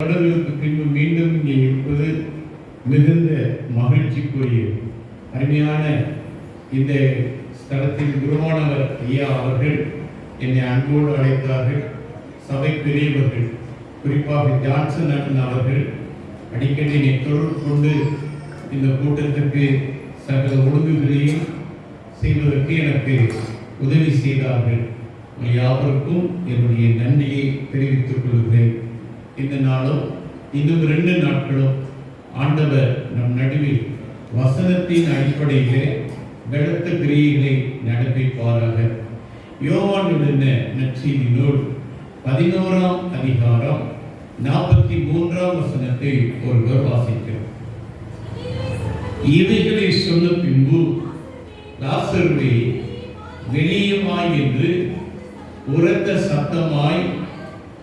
வருடங்களுக்கு பின்பு மீண்டும் இங்கே இருப்பது மிகுந்த மகிழ்ச்சிக்குரிய அருமையான இந்த ஸ்தலத்தின் குருவானவர் ஐயா அவர்கள் என்னை அன்போடு அழைத்தார்கள். சபை பெரியவர்கள் குறிப்பாக ஜான்சன் அண்ணன் அவர்கள் அடிக்கடி என்னை தொடர்பு கொண்டு இந்த கூட்டத்திற்கு சகல ஒழுங்குகளையும் செய்வதற்கு எனக்கு உதவி செய்தார்கள். யாவருக்கும் என்னுடைய நன்றியை தெரிவித்துக் கொள்கிறேன். இந்த நாளும் இன்னும் 2 நாட்களும் ஆண்டவர் நம் நடுவில் வசனத்தின் அடிப்படையிலே பலத்த கிரியைகளை நடப்பிப்பாராக. யோவான் எழுதின நற்செய்தி நூல் 11ஆம் அதிகாரம் 43ஆம் வசனத்தை ஒருவர் வாசிக்கிறோம். இவைகளை சொன்ன பின்பு லாசருவே வெளியுமாய் என்று உரத்த சத்தமாய்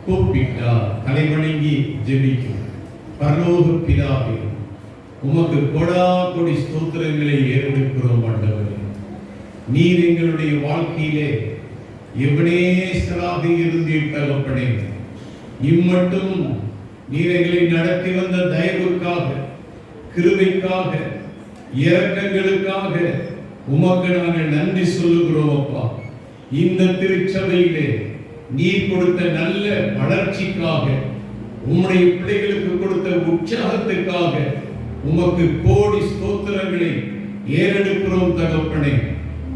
கூப்பிட்டார். தலைவணங்கி ஜெபிக்கும். பரலோக பிதாவே, உமக்கு கொடாகொடி ஸ்தோத்திரங்களை ஏறெடுக்கிறோம் ஆண்டவரே. நீர் எங்களுடைய வாழ்க்கையிலே எவனேசராக இருந்தீர் தகப்பனே. இம்மட்டும் நீர் எங்களை நடத்தி வந்த தயவுக்காக, கிருபைக்காக, இரக்கங்களுக்காக உமக்கு நாங்கள் நன்றி சொல்லுகிறோம் அப்பா. இந்த திருச்சபையிலே நீர் கொடுத்த நல்ல வளர்ச்சிக்காக, உம்முடைய பிள்ளைகளுக்கு கொடுத்த உற்சாகத்துக்காக உமக்கு கோடி ஸ்தோத்திரங்களை ஏறெடுக்கிறோம் தகப்பனே.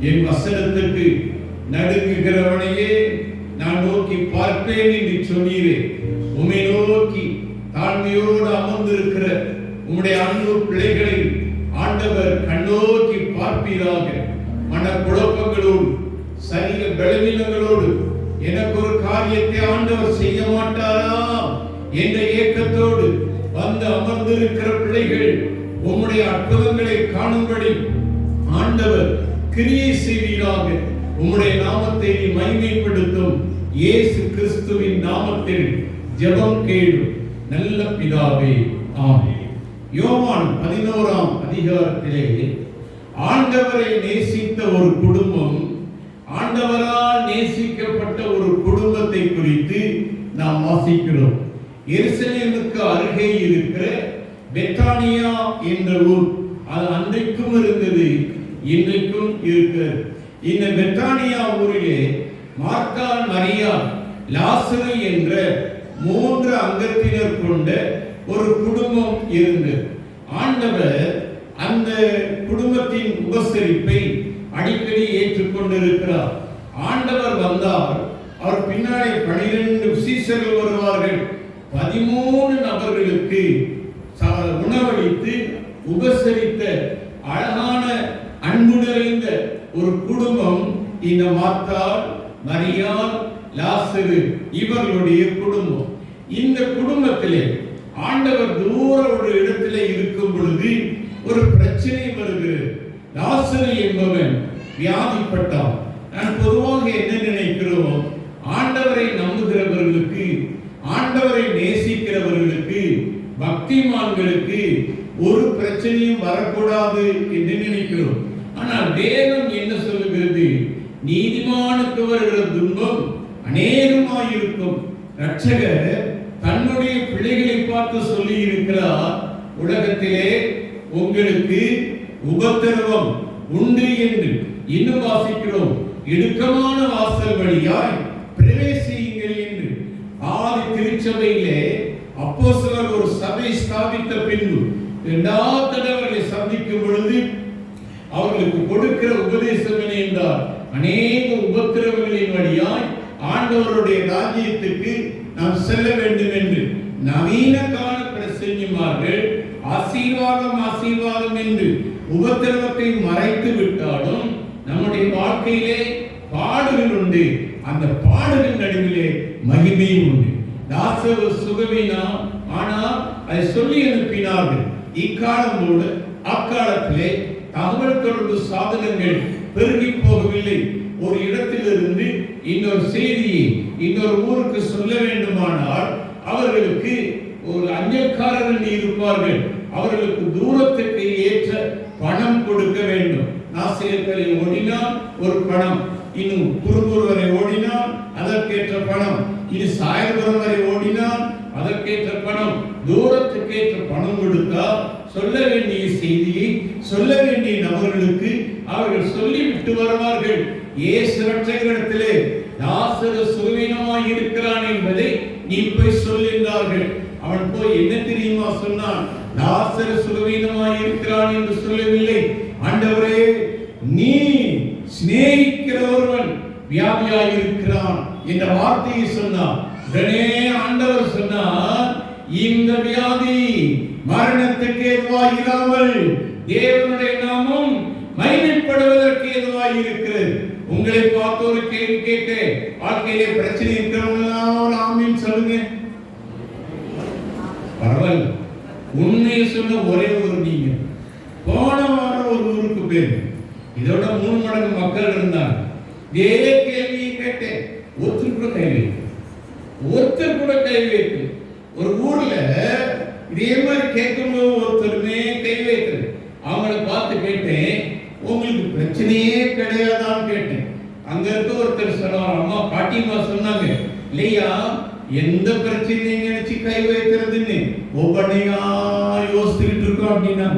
என் வசனத்துக்கு நடுங்குகிறவனையே நான் நோக்கி பார்ப்பேன் என்று சொன்னீரே. உம்மை நோக்கி தாழ்மையோடு அமர்ந்திருக்கிற உம்முடைய அன்பு பிள்ளைகளை ஆண்டவர் கண்ணோக்கி பார்ப்பீராக. மனக்குழப்பங்களோடு, சரீர பலவீனங்களோடு எனக்கு ஒரு காரியத்தை ஆண்டவர் செய்ய மாட்டாரா என்ற ஏக்கத்தோடு வந்து அமர்ந்திருக்கிற பிள்ளைகள் உம்முடைய அற்புதங்களை காணும்படி ஆண்டவர் கிரியை செய்வீராக. உம்முடைய நாமத்தை மகிமைப்படுத்தும் இயேசு கிறிஸ்துவின் நாமத்தில் ஜெபம் கேளும் நல்ல பிதாவே, ஆமென். யோவான் 11ஆம் அதிகாரத்திலே ஆண்டவரை நேசித்த ஒரு குடும்பம், ஆண்டவரால் நேசிக்கப்பட்ட ஒரு குடும்பத்தை குறித்து நாம் வாசிக்கிறோம். எருசலேமுக்கு அருகே இருக்கிற பெத்தானியா என்ற ஊர், அது அன்றைக்கும் இருந்தது, இன்றைக்கும் இருக்கிறது. இந்த பெத்தானியா ஊரிலே மார்த்தா, மரியா, லாசரு என்ற 3 அங்கத்தினர் கொண்ட ஒரு குடும்பம் இருந்தது. ஆண்டவர் அந்த குடும்பத்தின் உபசரிப்பை அடிக்கடி ஏற்றுக்கொண்டிருக்கிறார். ஆண்டவர் வந்தால் அவர் பின்னாலே 12 சீஷர்கள் வருவார்கள். 13 நபர்களுக்கு உணவளித்து உபசரித்த அழகான அன்பு நிறைந்த ஒரு குடும்பம் இந்த மார்த்தா, மரியா, லாசரு இவர்களுடைய குடும்பம். இந்த குடும்பத்திலே ஆண்டவர் தூர ஒரு இடத்திலே இருக்கும் பொழுது ஒரு பிரச்சனை வருகிறது. லாசரு என்பவன் வியாதிப்பட்டான். நான் பொதுவாக என்ன நினைக்கிறோம், ஆண்டவரை நம்புகிறவர்களுக்கு, ஆண்டவரை நேசிக்கிறவர்களுக்கு, பக்திமான்களுக்கு ஒரு பிரச்சனையும் வரக்கூடாது என்று நினைக்கிறோம். ஆனால் வேதம் என்ன சொல்லுகிறது? நீதிமானுக்கு வருகிற துன்பம் அநேகமாயிருக்கும். ரட்சகர் தன்னுடைய பிள்ளைகளை பார்த்து சொல்லி இருக்கிறார், உலகத்திலே உங்களுக்கு உபத்திரவம் உண்டு என்று. இன்னும் வாசிக்கிறோம், இடுக்கமான வாசல் வழியாய் பிரவேசியுங்கள் என்று. ஆதி திருச்சபையிலே அப்போஸ்தலர் ஒரு சபை ஸ்தாபித்த பின்பு 2வது தடவை சந்திக்கும் பொழுது அவர்களுக்கு கொடுக்கிற உபதேசம் என்ன என்றால், அநேக உபத்திரவங்களின் வழியாய் ஆண்டவருடைய ராஜ்யத்துக்கு நாம் செல்ல வேண்டும் என்று. நவீன கால பிரசங்கிமார்கள் ஆசீர்வாதம் ஆசீர்வாதம் என்று உபத்திரவத்தை மறைத்து விட்டாலும் நம்முடைய வாழ்க்கையிலே பாடுகள் உண்டு. அந்த பாடுகள் நடுவிலே மகிமையும் உண்டு. லாசரு சுகவீனா, ஆனால் அதை சொல்லி அனுப்பினார்கள். இக்காலமோடு அக்காலத்திலே தகவல் தொடர்பு சாதனங்கள் பெருகி போகவில்லை. ஒரு இடத்திலிருந்து இன்னொரு செய்தியை இன்னொரு ஊருக்கு சொல்ல வேண்டுமானால் அவர்களுக்கு ஒரு அஞ்சல்காரர்கள் இருப்பார்கள். அவர்களுக்கு தூரத்துக்கு ஏற்ற பணம் கொடுக்க வேண்டும். நாசிரியர்களில் ஓடினால் ஒரு பணம், இன்னும் குறும்பூர் வரை ஓடினால் அதற்கேற்ற பணம், இது சாயல்புரம் வரை ஓடினால் அதற்கேற்ற பணம், தூரத்துக்கேற்ற பணம் கொடுத்தா சொல்ல வேண்டிய செய்தியை சொல்ல வேண்டிய நபர்களுக்கு அவர்கள் சொல்லிவிட்டு வருவார்கள். இயேசு ரட்சகரிடத்திலே லாசரு சுகவீனமாய் இருக்கிறான் என்பதை நீ போய் சொல்லுகிறார்கள். அவன் போய் என்ன தெரியுமா சொன்னான்? லாசரு சுகவீனமாய் இருக்கிறான் என்று சொல்லவில்லை. ஆண்டவரே, நீ சிநேகிக்கிற ஒருவன் வியாதியாய் இருக்கிறான் என்ற வார்த்தையை சொன்னான். உடனே ஆண்டவர் சொன்னார், இந்த வியாதி மரணத்துக்கு ஏதுவாய் இராமல் தேவனுடைய நாமம் மகிமைப்படுவதற்கு ஏதுவாய் இருக்கிறது. உங்களை பார்த்து ஒரு கேள்வி கேட்க, வாழ்க்கையிலே பிரச்சனை இருக்கிறவங்க ஆமீன் சொல்லுங்க. பரவாயில்ல, உண்மையை சொன்ன ஒரே ஒரு நீங்க. போன வாரம் ஒரு ஊருக்கு பேரு, இதோட 3 மடங்கு மக்கள் இருந்தாங்க. இதே கேள்வியை கேட்டேன். ஒருத்தர் கூட கை வைத்து ஒரு ஊர்ல இதே மாதிரி கேட்கும்போது ஒருத்தருமே கை வைத்தது. அவங்கள பார்த்து கேட்டேன், உங்களுக்கு பிரச்சனையே கிடையாதான்னு கேட்டேன். அங்க இருக்க ஒருத்தர் சொன்னார், அம்மா பாட்டிமா சொன்னாங்க, இல்லையா எந்த பிரச்சனையும் நினைச்சு கை வைக்கிறதுன்னு ஒவ்வொன்றையா யோசிச்சுட்டு இருக்கோம் அப்படின்னா.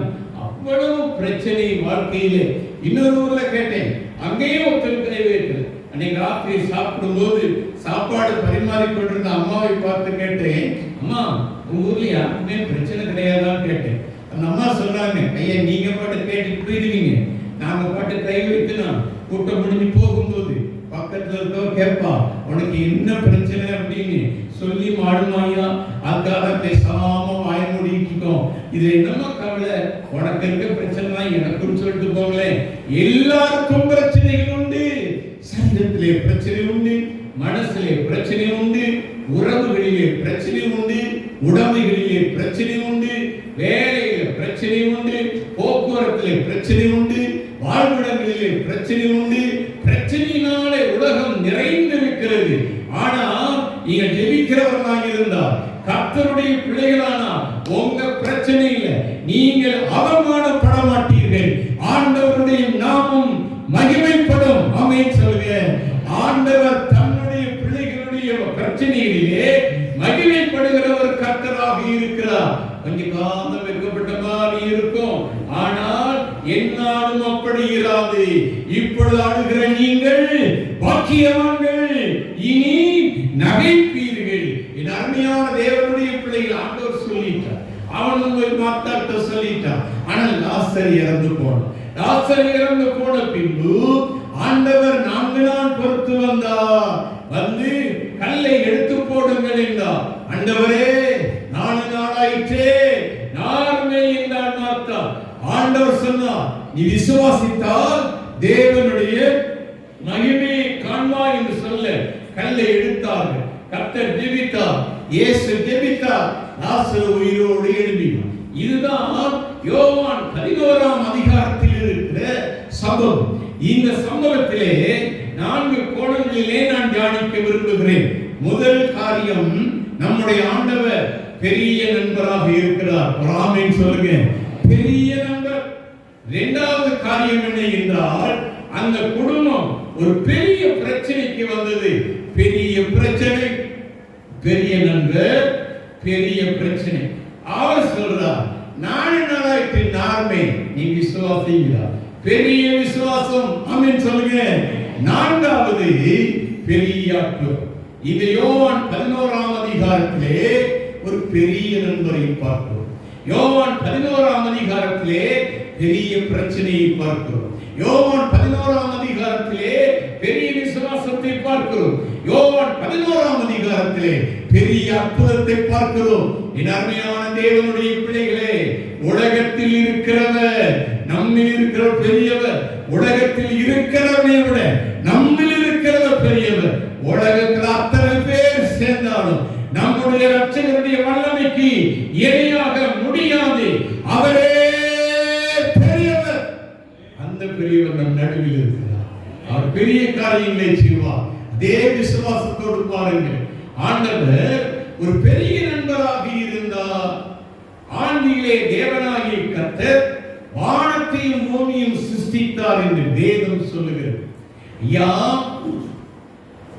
அவ்வளவு பிரச்சனை வாழ்க்கையிலே. இன்னொரு ஊர்ல கேட்டேன், அங்கேயும் ஒருத்தர் கை வைக்கிறது. அன்னைக்கு ராத்திரி சாப்பிடும்போது சாப்பாடு பரிமாறிக்கொண்டிருந்த அம்மாவை பார்த்து கேட்டேன், அம்மா உங்க ஊர்ல யாருக்குமே பிரச்சனை கிடையாதான்னு கேட்டேன். அந்த அம்மா சொன்னாங்க, ஐயா நீங்க பாட்டு கேட்டுட்டு போயிடுவீங்க, நாங்க பாட்டு கை வைத்துனா கூட்டம் முடிஞ்சு போகும்போது பக்கத்துல இருக்க கேட்பா, உனக்கு என்ன பிரச்சனை அப்படின்னு சொல்லி மாடுமாயா, அதுக்காக பேசாம வாய மூடிட்டு இது என்னமா கவலை, உனக்கு இருக்க பிரச்சனை எனக்கும் சொல்லிட்டு போங்களேன். எல்லாருக்கும் பிரச்சனைகள் உண்டு. சரீரத்திலே பிரச்சனை உண்டு, மனசிலே பிரச்சனை உண்டு, உறவுகளிலே பிரச்சனை உண்டு, உடைமைகளிலே பிரச்சனை உண்டு, வேலையில பிரச்சனை உண்டு, போக்குவரத்திலே பிரச்சனை உண்டு, வாழ்விடங்களிலே பிரச்சனை உண்டு. பிரச்சனையினாலே உலகம் நிறைந்திருக்கிறது. ஆனால் நீங்கள் ஜெபிக்கிறவர்களாக இருந்தால், கர்த்தருடைய பிள்ளைகளானால் உங்க பிரச்சனையில நீங்கள் அவமானப்பட மாட்டீர்கள். ஆண்டவருடைய நாமம் மகிமைப்படும். ஆமென் சொல்லுங்க. ஆண்டவர் தன்னுடைய பிள்ளைகளுடைய பிரச்சனைகளிலே மகிமைப்படுகிறவர் கர்த்தராக இருக்கிறார். கொஞ்சம் காலம் வெட்கப்பட்ட மாதிரி இருக்கும், ஆனால் என்னாலும் அப்படி இராது. இப்பொழுது அழுகிற நீங்கள் பாக்கியவான்கள், இனி நகைப்பீர்கள். என் அருமையான தேவனுடைய பிள்ளைகள் ஆண்டவர் சொல்லிட்டார், அவன் உங்கள் மாத்தாட்ட சொல்லிட்டார். ஆனால் லாசர் இறந்து போனான். லாசர் இறந்து போன பின்பு ஆண்டவர் 4 நாள் பொறுத்து வந்தார். வந்து கல்லை எடுத்து போடுங்கள் என்றார். ஆண்டவரே 4 நாளாயிற்றே, நாருமே என்றார் மார்த்தா. ஆண்டவர் சொன்னார், நீ விசுவாசித்தால் தேவனுடைய மகிமையை காண்பாய் என்று சொல்ல கல்லை எடுத்தார்கள். கர்த்தர் ஜெபித்தார், இயேசு ஜெபித்தார், லாசரு உயிரோடு எழும்பினார். இதுதான் யோவான் 11ஆம் அதிகாரத்தில் இருக்கிற சம்பவம். இந்த சம்பவத்திலே 4 கோணங்களிலே நான் தியானிக்க விரும்புகிறேன். முதல் காரியம், நம்முடைய ஆண்டவர் பெரிய நண்பராக இருக்கிறார். ஆமென் சொல்லுங்க. பெரிய நண்பர். இரண்டாவது காரியம் என்ன என்றால், அந்த குடும்பம் ஒரு பெரிய பிரச்சனைக்கு வந்தது. பெரிய பிரச்சனை, பெரிய நண்பர், பெரிய பிரச்சனை. அவர் சொல்றார், 4 நாளாயிட்டு நார்மே, நீ விசுவாசிங்களா? பெரிய விசுவாசம். ஆமென் சொல்லுங்க. 4வது பெரிய அற்புதம். இந்த யோவான் 11ஆம் அதிகாரத்திலே ஒரு பெரிய நண்பரை பார்க்கிறோம். யோவான் 11ஆம் அதிகாரத்திலே பெரிய பிரச்சனையை பார்க்கிறோம். யோவான் 11ஆம் அதிகாரத்திலே பெரிய விசுவாசத்தை பார்க்கிறோம். யோவான் 11ஆம் அதிகாரத்திலே பெரிய அற்புதத்தை பார்க்கிறோம். என் அருமையான தேவனுடைய பிள்ளைகளே, உலகத்தில் இருக்கிறவர், நம்மில் இருக்கிற பெரியவர், உலகத்தில் இருக்கிறவனை விட நம்மில் இருக்கிறவர் பெரியவர். உலகத்தில் அத்தனை பேர் சேர்ந்தாலும் நம்முடைய ரட்சகருடைய வல்லமைக்கு இணையாக முடியாது. அவரே பெரியவர். அந்த பெரியவர் நம் நடுவில் இருக்கிறார். அவர் பெரிய காரியங்களை செய்வார். அதே விசுவாசத்தோடு பாருங்கள். ஆண்டவர் ஒரு பெரிய நண்பராக இருந்தார். ஆண்டியிலே தேவனாகிய கர்த்தர் வானத்தையும் பூமியும் சிருஷ்டித்தார் என்று வேதம் சொல்லுகிறது. ஐயா,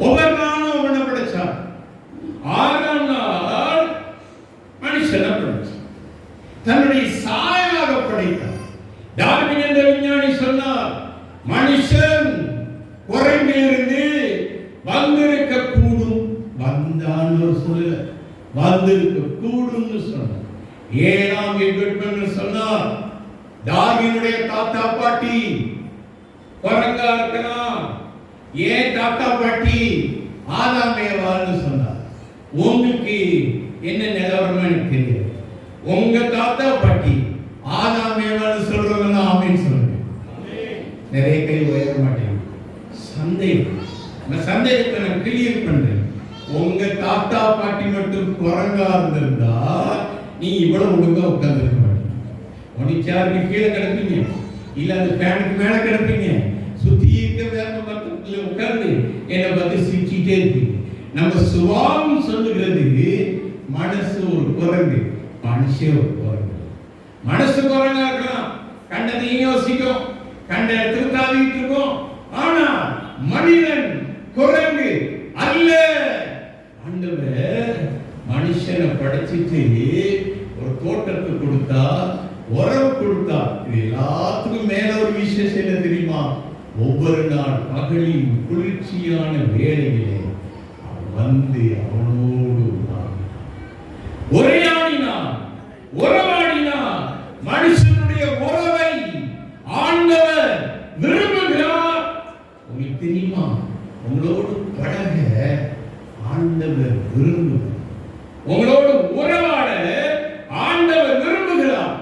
ஒவ்வொரு நாளும் அவனை படைச்சார். 6ஆம் நாள் கனப்படுத்தி தன்னுடைய சாயாக படைத்தார். டார்வின் என்ற விஞ்ஞானி சொன்னார், மனுஷன் குரங்கிலிருந்து வந்திருக்க கூடும், வந்தான் சொல்ல வந்திருக்க கூடும் சொன்னார். ஏனாம் எட்வர்ட் சொன்னார், டார்வினுடைய தாத்தா பாட்டி குரங்கா இருக்கலாம், ஏன் தாத்தா பாட்டி ஆதாம் ஏவாள்னு சொன்னார். உங்களுக்கு என்ன நிலவரம் எனக்கு தெரியாது. உங்க தாத்தா பாட்டி ஆதாம் ஏவாள்னு சொல்றவங்க ஆமேன்னு சொல்லுங்க. நிறைய கை உயர மாட்டேங்க. சந்தேகம், அந்த சந்தேகத்தை நான் கிளியர் பண்றேன். உங்க தாத்தா பாட்டி மட்டும் குரங்கா இருந்திருந்தா நீ இவ்வளவு ஒழுங்கா உட்கார்ந்துருக்க மாட்டீங்க. உனக்கு சேருக்கு கீழே கிடப்பீங்க, இல்ல அந்த ஃபேனுக்கு மேல கிடப்பீங்க, சுத்தி இருக்க வேற பக்கத்துல உட்கார்ந்து என்னை பார்த்து சிரிச்சுட்டே இருப்பீங்க. நம்ம சுபாவம் சொல்லுகிறது மனசு ஒரு குரங்கு, மனுஷன் ஒரு குரங்கு. மனசு குரங்கா இருக்கலாம், கண்டதையும் யோசிக்கும், கண்ட இடத்துக்கு தாவிட்டு இருக்கும். ஆனா மனிதன் குரங்கு அல்ல. ஆண்டவர் மனுஷனை படைச்சிட்டு ஒரு தோட்டத்தை கொடுத்தா, உறவு கொடுத்தா. இது எல்லாத்துக்கும் மேல ஒரு விசேஷம் என்ன தெரியுமா? ஒவ்வொரு நாள் பகலின் குளிர்ச்சியான வேளையிலே வந்து அவனோடு உரையாடினான், உறவாடினான். மனுஷனுடைய உறவை ஆண்டவர் விரும்புகிறார். உங்களுக்கு தெரியுமா? உங்களோடு பழக ஆண்டவர் விரும்புகிறார். உங்களோடு உறவாட ஆண்டவர் விரும்புகிறார்.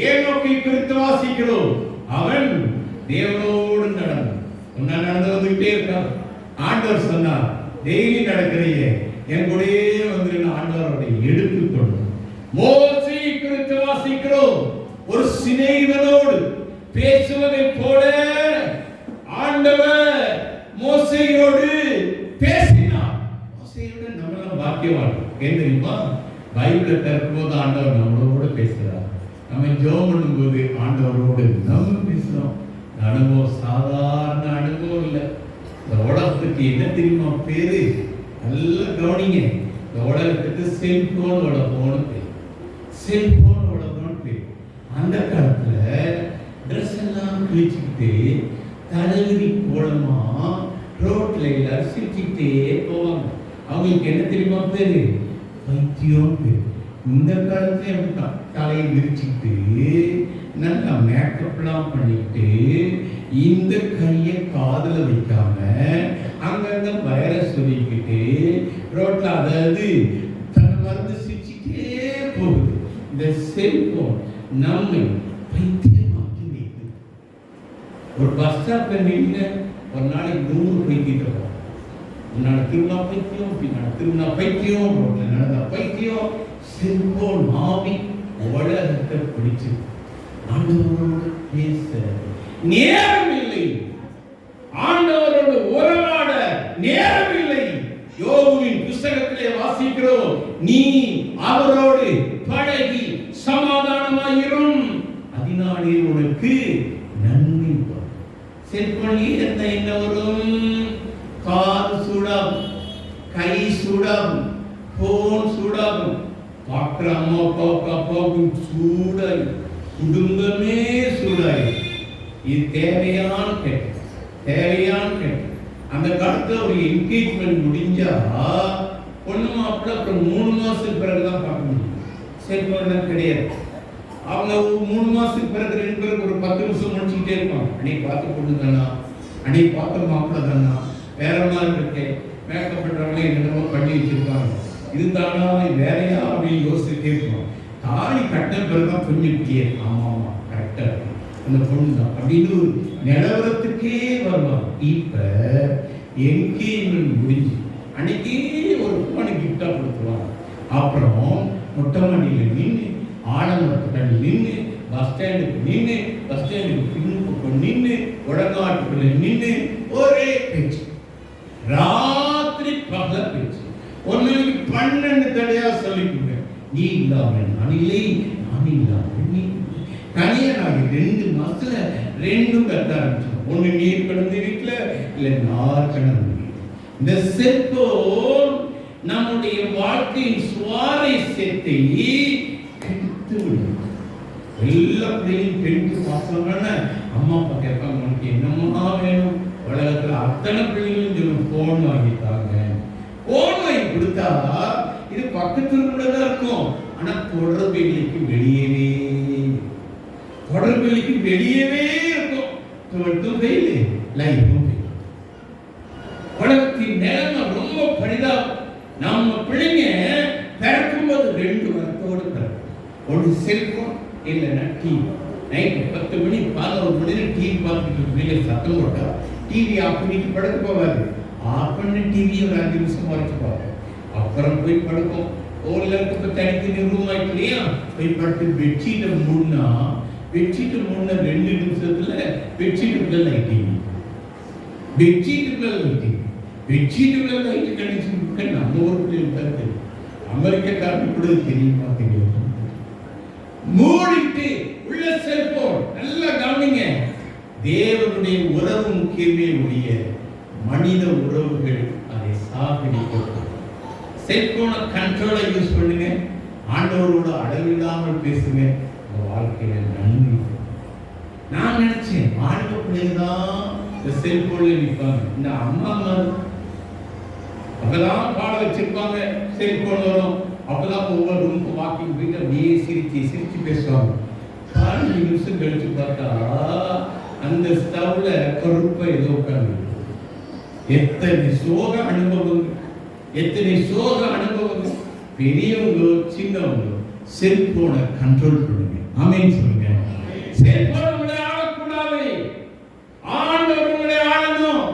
ஏனோக்கை குறித்து வாசிக்கிறோம். அவன் தேவனோடு நடந்து வந்துகிட்டே இருக்கான். ஆண்டவர் சொன்னார், டெய்லி நடக்கிறீங்க, என் கூடயே வந்து ஆண்டவருடைய எடுத்துக்கொண்டு. மோசே குறித்து வாசிக்கிறோம். ஒரு சிநேகிதனோடு பேசுவதை போல ஆண்டவர் மோசேயோடு பேசினார். மோசேயோடு நம்மளாம் பாக்கியவான். ஏன் தெரியுமா? பைபிளை திறக்கும்போது ஆண்டவர் நம்மளோட பேசுறார். நம்ம ஜெபம் பண்ணும்போது ஆண்டவரோடு நம்ம பேசுறோம். அனுபவம் சாதாரண அனுபவம் இல்லை. இந்த உலகத்துக்கு என்ன தெரியுமா பேரு? நல்லா கவனிங்க. இந்த உலகத்துக்கு செல்போன் உலகம்னு பேர். செல்போன் உலகம்னு பேர். அந்த காலத்துல ட்ரெஸ் எல்லாம் கிழிச்சுக்கிட்டு தலைவிரி கோலமா ரோட்ல எல்லாரும் சிரிச்சுக்கிட்டே போவாங்க. அவங்களுக்கு என்ன தெரியுமா பேரு? பைத்தியம் பேரு. இந்த காலத்துல அப்படித்தான், தலையை விரிச்சுக்கிட்டு நல்லா மேக்கப்லாம் பண்ணிட்டு இந்த கையை காதுல வைக்காம அங்கங்க வயரை சொல்லிக்கிட்டு ரோட்ல அதாவது தன்னை மறந்து சிரிச்சுட்டே போகுது. இந்த செல்போன் நம்மை பைத்தியமாக்கி வைக்குது. ஒரு பஸ் ஸ்டாப்ல நின்று ஒரு நாளைக்கு 100 பைத்தியத்தை போகும். முன்னாடி திருவிழா பைத்தியம், பின்னாடி திருவிழா பைத்தியம், ரோட்ல நடந்த பைத்தியம். செல்போன் ஆவி உலகத்தை பிடிச்சு ஆண்டவரோடு பேச நேரம் இல்லை, ஆண்டவரோடு உறவாட நேரம் இல்லை. யோபுவின் புத்தகத்திலே வாசிக்கிறோம், நீ அவரோடு பழகி சமாதானமாயிரும், அதனாலே உனக்கு நன்மை வரும். செல்போன் என்ன வரும்? காது சூடாகும், கை சூடாகும், போன் சூடாகும், பார்க்கிற அம்மா அப்பாவுக்கும் சூடாய், குடும்பமே சூடாய். இது தேவையான கேட்டு. அந்த காலத்துல ஒரு என்கேஜ்மெண்ட் முடிஞ்சா பொண்ணு மாப்பிள்ள அப்புறம் 3 மாசத்துக்கு பிறகுதான் பார்க்க முடியும். செல்போன் கிடையாது. அவங்க 3 மாசத்துக்கு பிறகு 2 பேருக்கு ஒரு 10 நிமிஷம் முடிச்சுக்கிட்டே இருப்பாங்க. அன்னைக்கு பார்த்து பொண்ணு தானா, அன்னைக்கு பார்த்த மாப்பிள்ள தானா, வேற மாதிரி இருக்கு, மேக்கப் பண்றவங்களே என்னென்னமோ பண்ணி வச்சிருப்பாங்க, இது தானா வேறையா அப்படின்னு யோசிச்சுட்டே இருப்பாங்க. தாலி கட்ட பிறகுதான் கொஞ்சம் கிளியர், ஆமா கரெக்டா இருக்கு, அந்த பொண்ணு தான் அப்படின்னு ஒரு நிலவரத்துக்கே வருவாங்க. இப்ப என்கேஜ்மெண்ட் முடிஞ்சு அன்னைக்கு ஒரு போனை கிஃப்டா கொடுத்துருவாங்க. அப்புறம் மொட்டை மாடியில நின்று, ஆலமரத்துக்கு நின்று, பஸ் ஸ்டாண்டுக்கு நின்று, பஸ் ஸ்டாண்டுக்கு பின்பக்கம் நின்று, உடங்காட்டுக்குள்ள நின்று ஒரே பேச்சு, ராத்திரி பகல பேச்சு. 12 தடையா சொல்லிக்கோங்க, நீ இல்லாம நான் இல்லை, நான் இல்லாம நீ. கல்யாணம் 2 மாசத்துல 2ம் கத்த ஆரம்பிச்சோம். ஒண்ணு நீர் கடந்த வீட்டுல, இல்ல நார் கடந்த வீட்டுல. இந்த செல்போன் நம்முடைய வாழ்க்கையின் சுவாரஸ்யத்தை எல்லா பிள்ளையும் 10th பாஸ் பண்ண அம்மா அப்பா கேட்பாங்க, உனக்கு என்னம்மா வேணும்? உலகத்துல அத்தனை பிள்ளைகளும் சொல்லும், போன் வாங்கிட்டாங்க. போன் வாங்கி கொடுத்தா இது பக்கத்துல உள்ளதா இருக்கும், ஆனா தொடர்புகளுக்கு வெளியவே இருக்கும். 12th ஃபெயில், லைஃபும் ஃபெயில். உலகத்தின் நிலைமை ரொம்ப பரிதாபம். நம்ம பிள்ளைங்க பிறக்கும்போது 2 வரத்தோடு பிறக்கும். ஒன்று செல்போன், இல்லைன்னா டிவி. நைட்டு 10 மணி 11 மணி டிவி பார்த்துட்டு பிள்ளைங்க சத்தம் போட்டா டிவி ஆஃப் பண்ணிட்டு படுக்க போவாரு. ஆஃப் பண்ண டிவியை ஒரு 5 நிமிஷம் வரைக்கும் பார்ப்போம், அப்புறம் போய் படுக்கும். ஓரளவுக்கு தனித்தனி ரூம் ஆயிட்டு இல்லையா, போய் படுத்து பெட்ஷீட்டை மூடினா 2 நிமிஷத்துல பெட்ஷீட்டுக்குள்ள லைட்டிங், பெட்ஷீட்டுக்குள்ள லைட் கனெக்ஷன் நம்ம ஊருக்கு இருக்காது. அமெரிக்காரன் கூட தெரியுமா தெரியும். மூடிட்டு உள்ள செல்போன். நல்லா கவனிங்க, தேவனுடைய உறவு முக்கியமே உடைய மனித உறவுகள் அதை சாப்பிடிக்கும். செல்போனை கண்ட்ரோலா யூஸ் பண்ணுங்க, ஆண்டவரோட அளவில்லாமல் பேசுங்க, உங்க வாழ்க்கையில நன்மை. நான் நினைச்சேன் ஆண்ட பிள்ளைங்க தான் இந்த செல்போன்ல நிற்பாங்க. இந்த அம்மா அப்பதான் பாட வச்சிருப்பாங்க, செல்போன் வரும், அப்பதான் ஒவ்வொரு ரூமுக்கு வாக்கிங் போயிட்டு அப்படியே சிரிச்சு பேசுவாங்க. 15 நிமிஷம் கழிச்சு பார்த்தா அந்த ஸ்டவ்ல கருப்பா ஏதோ உட்கார்ந்து. எத்தனை சோக அனுபவங்கள். பெரியவங்களோ சின்னவங்களோ செல்போனை கண்ட்ரோல் பண்ணுங்க. ஆமென் சொல்லுங்க. செல்போன் உங்களை ஆளக்கூடாது, ஆண்டவர் உங்களை ஆளணும்.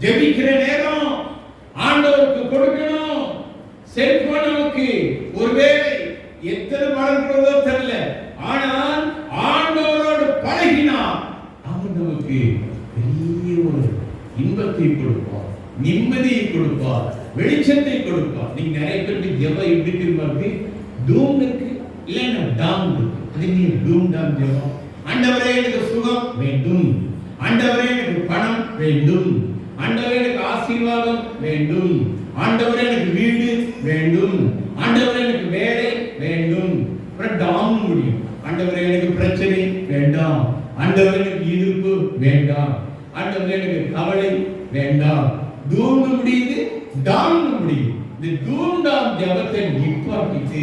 ஜெபிக்கிற நேரம் ஆண்டவருக்கு கொடுக்கணும். செல்போன் நமக்கு ஒருவேளை எத்தனை மறக்கிறதோ தெரியல, ஆனால் ஆண்டவரோடு பழகினா அவர் நமக்கு பெரிய ஒரு இன்பத்தை கொடுப்பார், நிம்மதியை கொடுப்பார், வெளிச்சத்தை கொடுப்பார். நீங்க நிறைய பேருக்கு ஜெபம் எப்படி திரும்ப டூம் இருக்கு, இல்லைன்னா டாம் இருக்கு. அது நீ டூம் டாம் ஜெபம். ஆண்டவரே எனக்கு சுகம் வேண்டும், ஆண்டவரே எனக்கு பணம் வேண்டும், ஆண்டவரே எனக்கு ஆசீர்வாதம் வேண்டும், ஆண்டவரே எனக்கு வீடு வேண்டும், ஆண்டவரே எனக்கு வேலை வேண்டும். அப்புறம் டாம் முடியும். ஆண்டவரே எனக்கு பிரச்சனை வேண்டாம், ஆண்டவரே எனக்கு எதிர்ப்பு வேண்டாம், ஆண்டவரே எனக்கு கவலை வேண்டாம். தூம் முடியுது, டாம் முடியும். இந்த தூம் டாம் ஜபத்தை நிப்பாட்டிட்டு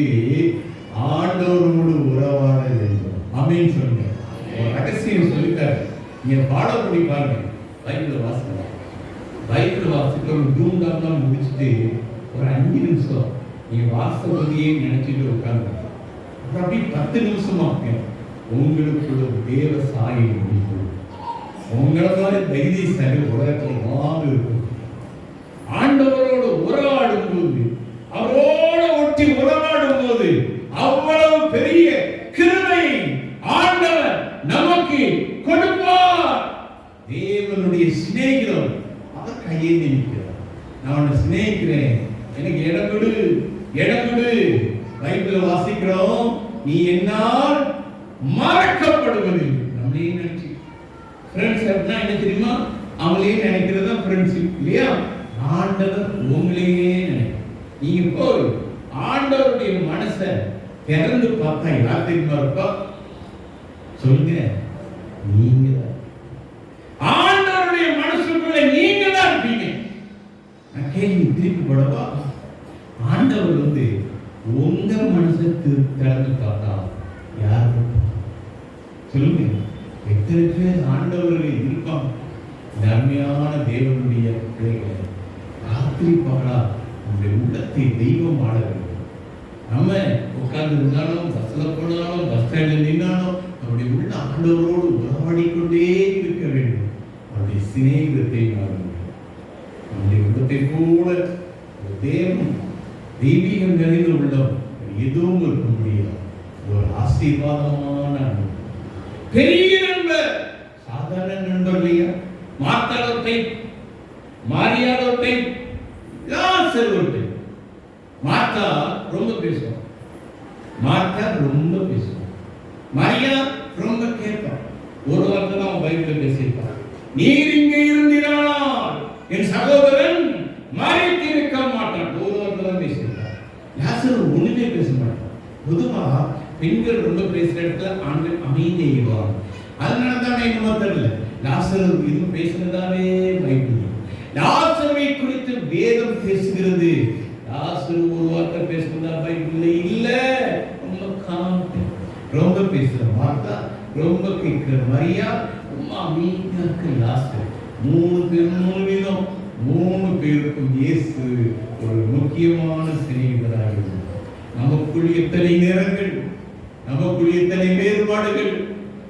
ஆண்டவரோடு உறவாட வேண்டும். ஆமென் சொல்லுங்க. ஒரு ரகசியம் சொல்லிட்டாரு, நீங்க பாடப்படி பாருங்க. பைபிள் வாசிக்க ஒரு தூம் டாம் முடிச்சுட்டு ஒரு 5 நிமிஷம் நீங்க வாசப்பதியே நினைச்சிட்டு உட்கார்ந்து அப்படி 10 நிமிஷமா உங்களுக்குள்ள தேவ சாயை முடிக்கும். உங்களை மாதிரி தைரியசாலி உலகத்தில் வாங்க இருக்கும். ஆண்டவரோடு உறவாடும் போது, அவரோட ஒட்டி உறவாடும் போது அவ்வளவு பெரிய கிருபை ஆண்டவர் நமக்கு கொடுப்பார். தேவனுடைய சிநேகிதம் அவர் கையை நிற்கிறார். நான் உன்னை சிநேகிக்கிறேன், எனக்கு இடம் கொடு. பைபிள் வாசிக்கிறோம், நீ என்னால் மறக்கப்படுவது. நம்மளே நினைச்சு ஃப்ரெண்ட்ஸ் அப்படின்னா என்ன தெரியுமா? அவங்களே நினைக்கிறதா ஃப்ரெண்ட்ஷிப் இல்லையா? ஆண்டவர் உங்களையே நினைக்கும். நீங்க போய் ஆண்டவருடைய மனசை திறந்து பார்த்தா யார் தெரியுமா இருப்பா? சொல்லுங்க, நீங்க தான். ஆண்டவருடைய மனசுக்குள்ள நீங்க தான் இருப்பீங்க. நான் கேள்வி திருப்பி போடவா? ஆண்டவர் உங்க மனசை திறந்து பார்த்தா யார் சொல்லுங்க? எத்தனை பேர் ஆண்டவர்கள் இருப்பாங்க? தர்மையான தேவனுடைய பிள்ளைகளை ராத்திரி பகலா நம்முடைய உள்ளத்தை தெய்வம் ஆட வேண்டும். நம்ம உட்கார்ந்து இருந்தாலும், பஸ்ல போனாலும், பஸ் ஸ்டாண்டில் நின்னாலும் நம்முடைய உள்ள ஆண்டவரோடு உறவாடிக்கொண்டே இருக்க வேண்டும். அவருடைய சிநேகிதத்தை நம்முடைய உள்ளத்தை போல தேவன் தெய்வீகம் நிறைந்த உள்ளம் எதுவும் இருக்க முடியாது. ஒரு ஆசீர்வாதமான பெரிய நண்பர், சாதாரண நண்பர் இல்லையா? மாத்தாளத்தை, மாரியாளத்தை, லாசருவை. மார்த்தா ரொம்ப பேசுவான், மரியா ரொம்ப கேட்பான். ஒரு வார்த்தை தான் பைபிள் பேசியிருப்பான், நீர் இங்கே இருந்திரானால் என் சகோதரன் மரித்திருக்க மாட்டான். ஒரு வார்த்தை தான் பேசியிருப்பான். லாசரு ஒண்ணுமே பேச மாட்டான். பொதுவா பெண்கள் ரொம்ப பேசுற இடத்துல ஆண்கள் அமைதியாயிடுவாங்க. அதனாலதான் என்னமோ தெரியல, லாசரு இன்னும் பேசுறதாவே பைபிள். லாசருவை குறித்து வேதம் பேசுகிறது. லாசரு ஒரு வார்த்தை பேசுறதா பைபிள் இல்ல. ரொம்ப காமெடி, ரொம்ப பேசுற வார்த்தை, ரொம்ப கேட்கிற மரியா, ரொம்ப அமைதியா இருக்கு லாசரு. 3 பேர் 3 விதம். 3 பேருக்கும் இயேசு ஒரு முக்கியமான சிநேகிதராக இருந்தார். நமக்குள் எத்தனை நேரங்கள், நமக்குள் எத்தனை வேறுபாடுகள்,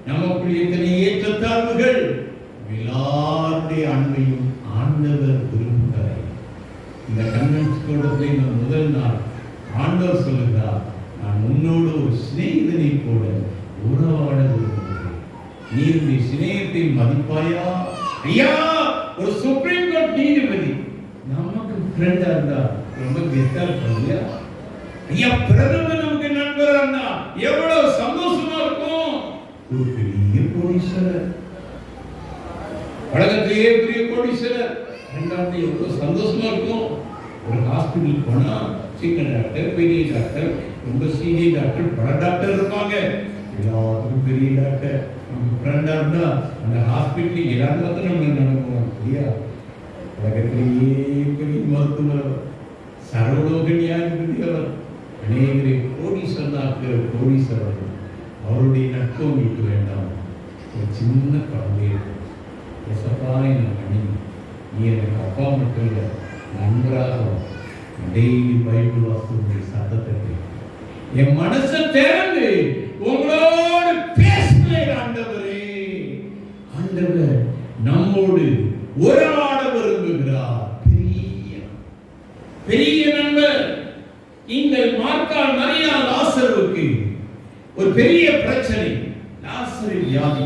நமக்குள் எத்தனை ஏற்றத்தாழ்வுகள், எல்லாருடைய அன்பையும் ஆண்டவர் விரும்புகிறார். இந்த கன்வென்ஷன் கூடத்தில் இந்த முதல் நாள் ஆண்டவர் சொல்லுகிறார், நான் உன்னோடு ஒரு சிநேகிதனை போல உறவாட விரும்புகிறேன். நீ உன்னுடைய சிநேகத்தை மதிப்பாயா? ஐயா, ஒரு சுப்ரீம் கோர்ட் நீதிபதி நமக்கு ஃப்ரெண்டா இருந்தா ரொம்ப கெத்தா இருப்பாங்க. ஐயா, பிரதமர் நமக்கு நண்பரா இருந்தா எவ்வளவு சந்தோஷமா இருக்கும். ஒரு பெரிய கோடீஸ்வரர், உலகத்திலேயே பெரிய கோடீஸ்வரர், ரெண்டாவது எவ்வளவு சந்தோஷமா இருக்கும். ஒரு ஹாஸ்பிட்டல் போனா சிக்கன் டாக்டர், பெரிய டாக்டர், ரொம்ப சீனியர் டாக்டர், பல டாக்டர் இருப்பாங்க. எல்லாத்துக்கும் பெரிய டாக்டர் நமக்கு ஃப்ரெண்டா இருந்தா அந்த ஹாஸ்பிட்டல் எல்லாரும் பார்த்து நம்ம நடக்குவோம் இல்லையா? உலகத்திலேயே பெரிய மருத்துவர், சர்வலோகன்யாதிபதியவர், அநேகரை கோடீஸ்வரனாக்குற கோடீஸ்வரர். அவருடைய நட்பு உங்களுக்கு வேண்டாம். ஒரு சின்ன குழந்தை, மணி, நீ எனக்கு அப்பா மட்டும் இல்லை, நன்றாக டெய்லி பைபிள் வாசிக்கிற சத்தத்தை என் மனசை திறந்து உங்களோடு பேசுகிறேன். ஆண்டவரே, ஆண்டவர் நம்மோடு உறவாட விரும்புகிறார். பெரிய பெரிய நண்பர். இந்த மார்க்கால் மரியா லாசருவுக்கு ஒரு பெரிய பிரச்சனை. லாசரு வியாதி,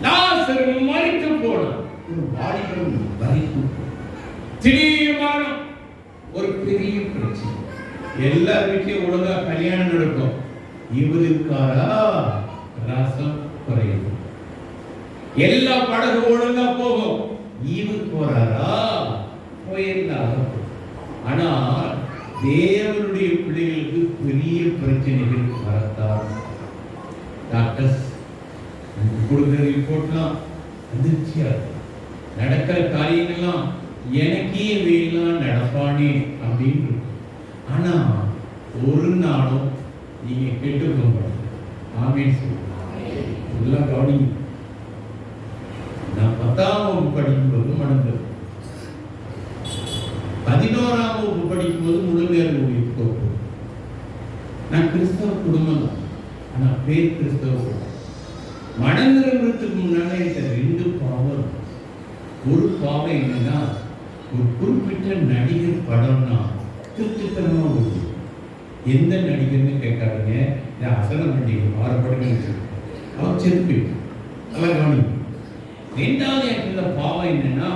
லாசரு மரித்து போனார். ஒரு வாலிபன் மரித்து திடீர்மான ஒரு பெரிய பிரச்சனை. எல்லா வீட்லயும் ஒழுங்கா கல்யாணம் நடக்கும். இவருக்காரா ரசம் குறையும். எல்லா படகு ஒழுங்கா போகும். இவர் போறாரா போயிருந்தாலும். ஆனா தேவனுடைய பிள்ளைகளுக்கு பெரிய பிரச்சனைகள் வரத்தான். டாக்டர்ஸ் கொடுக்கிற ரிப்போர்ட்லாம் அதிர்ச்சியா நடக்கிற காரியங்கள்லாம் எனக்கே வேலாம் நடப்பானே அப்படின்னு. ஆனா ஒரு நாளும் நீங்க கேட்டுக்கோங்க. ஆமீன் சொல்லுங்க. கவனி, நான் 10ஆம் வகுப்பு படிக்கும்போது மணந்தது, 11ஆம் வகுப்பு படிக்கும்போது முழு நேர ஊழியத்துக்கு போகும். நான் கிறிஸ்தவ குடும்பம் தான், ஆனா பேர் கிறிஸ்தவ குடும்பம். மணந்திரத்துக்கு முன்னால இந்த 2 பாவம். ஒரு பாவம் என்னன்னா, ஒரு குறிப்பிட்ட நடிகர் படம்னா திருச்சித்தனமா ஓடுது. எந்த நடிகர்னு கேட்காதீங்க, இந்த அசன நடிகர் மாறுபடுங்க, அவர் செத்து நல்லா கவனி. 2வது இடத்துல பாவம் என்னன்னா,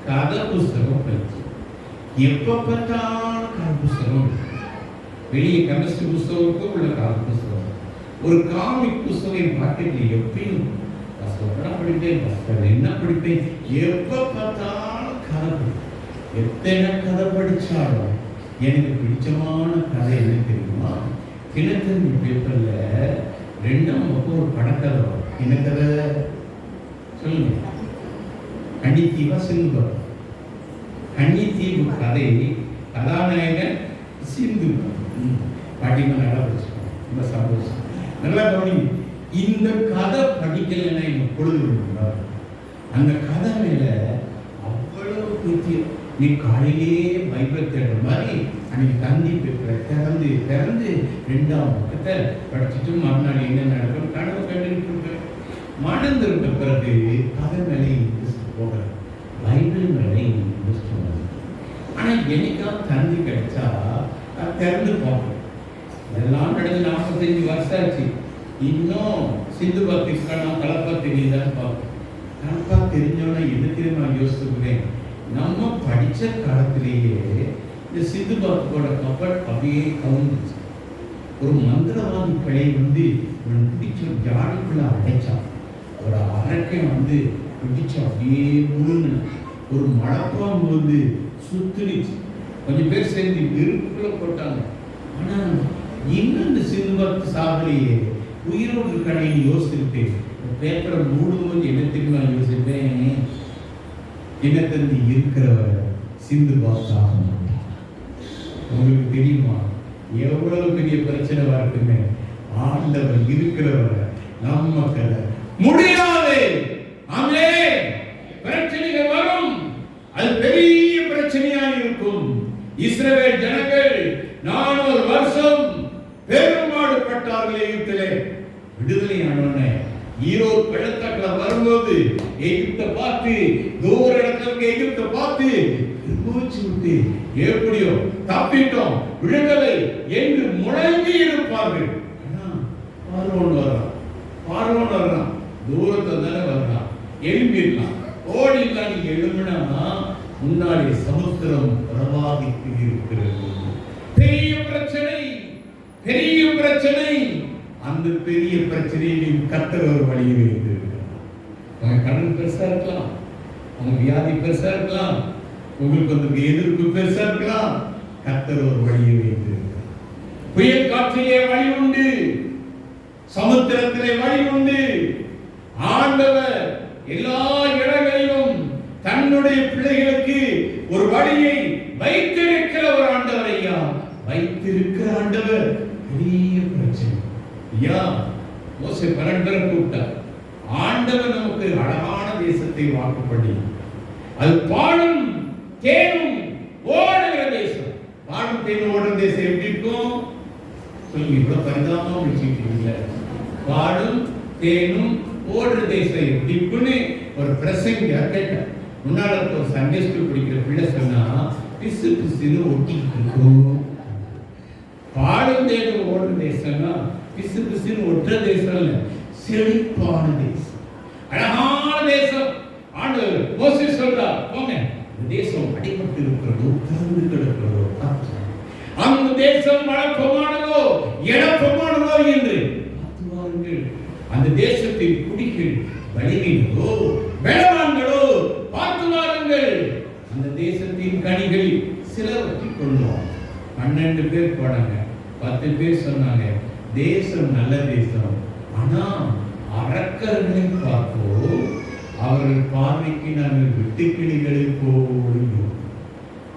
கதை புஸ்தகம் படிச்சு எப்ப பார்த்தாலும் கதை புஸ்தகம். வெளியே கெமிஸ்ட்ரி புஸ்தகம் இருக்கும், உள்ள கதை புஸ்தகம். ஒரு காமிக் புஸ்தகம் என் பாக்கெட்ல எப்பயும் படிப்பேன், என்ன படிப்பேன், எப்ப பார்த்தாலும் கதை படிப்பேன். எத்தனை கதை படிச்சாலும் எனக்கு பிடிச்சமான கதை என்ன தெரியுமா? தினத்தந்தி பேப்பர்ல 2ஆம் வகுப்பு ஒரு படக்கதை வரும். என்ன கதை சொல்லுங்க? கன்னித்தீவா சிந்து? கன்னித்தீவு கதை, கதாநாயகன் சிந்து. பாட்டிமா நல்லா படிச்சுக்கோங்க, ரொம்ப சந்தோஷம். நல்லா கவனி. இந்த கதை படிக்கலைன்னா எங்க பொழுது. அந்த கதை மேல அவ்வளவு பீத்தியம். நீ காலையிலேயே பைபிளை தேடுற மாதிரி அன்னைக்கு தந்தி பேப்பரை திறந்து 2ஆம் பக்கத்தை படிச்சுட்டு மறுநாள் என்ன நடக்கும் கனவு கண்டுகிட்டு இருப்பேன். மணந்திருந்த பிறகு கதை மேலே இன்ட்ரெஸ்ட் போக, பைபிள் மேலே இன்ட்ரெஸ்ட் போகுது. ஆனால் என்னைக்காவது தந்தி கிடைச்சா திறந்து பார்ப்பேன். இதெல்லாம் நடந்து 45 வருஷம் ஆச்சு. இன்னும் சிந்து பக்திக்கான கலப்பா தெரியுதான்னு பார்ப்பேன். கலப்பா தெரிஞ்சோன்னா என்ன தெரியுமா யோசிச்சுக்கிறேன், நம்ம படித்த காலத்திலேயே இந்த சிந்து பக்தோட கப்பல் அப்படியே கவுந்துச்சு. ஒரு மந்திரவாதி பிழை பிடிச்ச ஜாடிக்குள்ள அடைச்சான். ஒரு அரக்கை பிடிச்சு அப்படியே முழுங்க. ஒரு மலைப்பாம்பு சுத்துனுச்சு. கொஞ்சம் பேர் சேர்ந்து நெருப்புக்குள்ள போட்டாங்க. ஆனா இன்னும் இந்த சிந்துபத்து சாகலையே உயிரோடு இருக்கானு யோசிச்சுட்டு பேப்பரை மூடும்போது என்ன தெரியுமா யோசிப்பேன், என்ன தந்து இருக்கிறவரை சிந்துபாத் சாக மாட்டான். உங்களுக்கு தெரியுமா எவ்வளவு பெரிய பிரச்சனை இருக்குமே, ஆண்டவர் இருக்கிறவரை நம்ம கதை முடியாது. ஆமே, பிரச்சனைகள் வரும், அது பெரிய பிரச்சனையா இருக்கும். இஸ்ரவேல் ஜனங்கள் 400 வருஷம் பெரும்பாடுபட்டார்கள். எகிப்திலே விடுதலை ஆனோனே ஈரோடு பள்ளத்தாக்குல வரும்போது எகிப்தை பார்த்து, தூர இடத்துல எகிப்தை பார்த்து மூச்சு விட்டு எப்படியோ தப்பிட்டோம், விடுதலை என்று முழங்கி இருப்பார்கள். பார்வோன் வர்றான், தூரத்தை தானே வர்றான், எழும்பிடலாம், ஓடிலாம். நீங்க எழும்பினா முன்னாடி சமுத்திரம் பிரவாகித்து இருக்கிறது. பெரிய பிரச்சனை, பெரிய பிரச்சனை. அந்த பெரிய பிரச்சனையை கர்த்தர் ஒரு வழியை வைத்திருக்கிறார். உங்க கடன் பெருசா இருக்கலாம், உங்க வியாதி பெருசா இருக்கலாம், உங்களுக்கு வந்து எதிர்ப்பு பெருசா இருக்கலாம், கர்த்தர் ஒரு வழியை வைத்திருக்கிறார். புயல் காற்றிலே வழி உண்டு, சமுத்திரத்திலே வழி உண்டு. ஆண்டவர் எல்லா இடங்களிலும் தன்னுடைய பிள்ளைகளுக்கு ஒரு வழியை வைத்திருக்கிற ஒரு ஆண்டவர். ஐயா, வைத்திருக்கிற ஆண்டவர். பெரிய பிரச்சனை ஐயா, மோசே 12 பேரை கூப்பிட்டார். ஆண்டவர் நமக்கு அழகான தேசத்தை வாக்குப்படி, அது பாலும் தேனும் ஓடுகிற தேசம். பாலும் தேனும் ஓடுகிற தேசம் எப்படி இருக்கும் சொல்லுங்க, இவ்வளவு பரிதாபமா வச்சுக்கிட்டீங்க. பாலும் தேனும் ஓடுற தேசம் எப்படி இருக்குன்னு ஒரு பிரசங்க கேட்டார். முன்னால ஒரு சண்டே ஸ்கூல் படிக்கிற பிள்ளை சொன்னா பிசு பிசுன்னு ஒட்டிக்கிட்டு இருக்கும். பாலும் தேனும் ஓடுற தேசம்னா பிசு பிசுன்னு ஒட்டுற தேசம் இல்ல, செழிப்பான தேசம், அழகான தேசம். ஆண்டவர் மோசே சொல்றார், போங்க, இந்த தேசம் அடிபட்டு இருக்கிறதோ, திறந்து கிடக்கிறதோ, அந்த தேசம் வளப்பமானதோ இடப்பமானதோ என்று பார்த்துவார்கள். அந்த தேசத்தின் குடிகள் வலிமைகளோ பலவான்களோ பார்த்து வாருங்கள். அந்த தேசத்தின் கனிகளில் சிலவற்றை கொள்ளும். 12 பேர் போனாங்க, 10 பேர் சொன்னாங்க தேசம் நல்ல தேசம், ஆனா அரக்கர்களை பார்ப்போ அவர்கள் பார்வைக்கு நாங்கள் வெட்டுக்கிளிகளை போடுவோம்.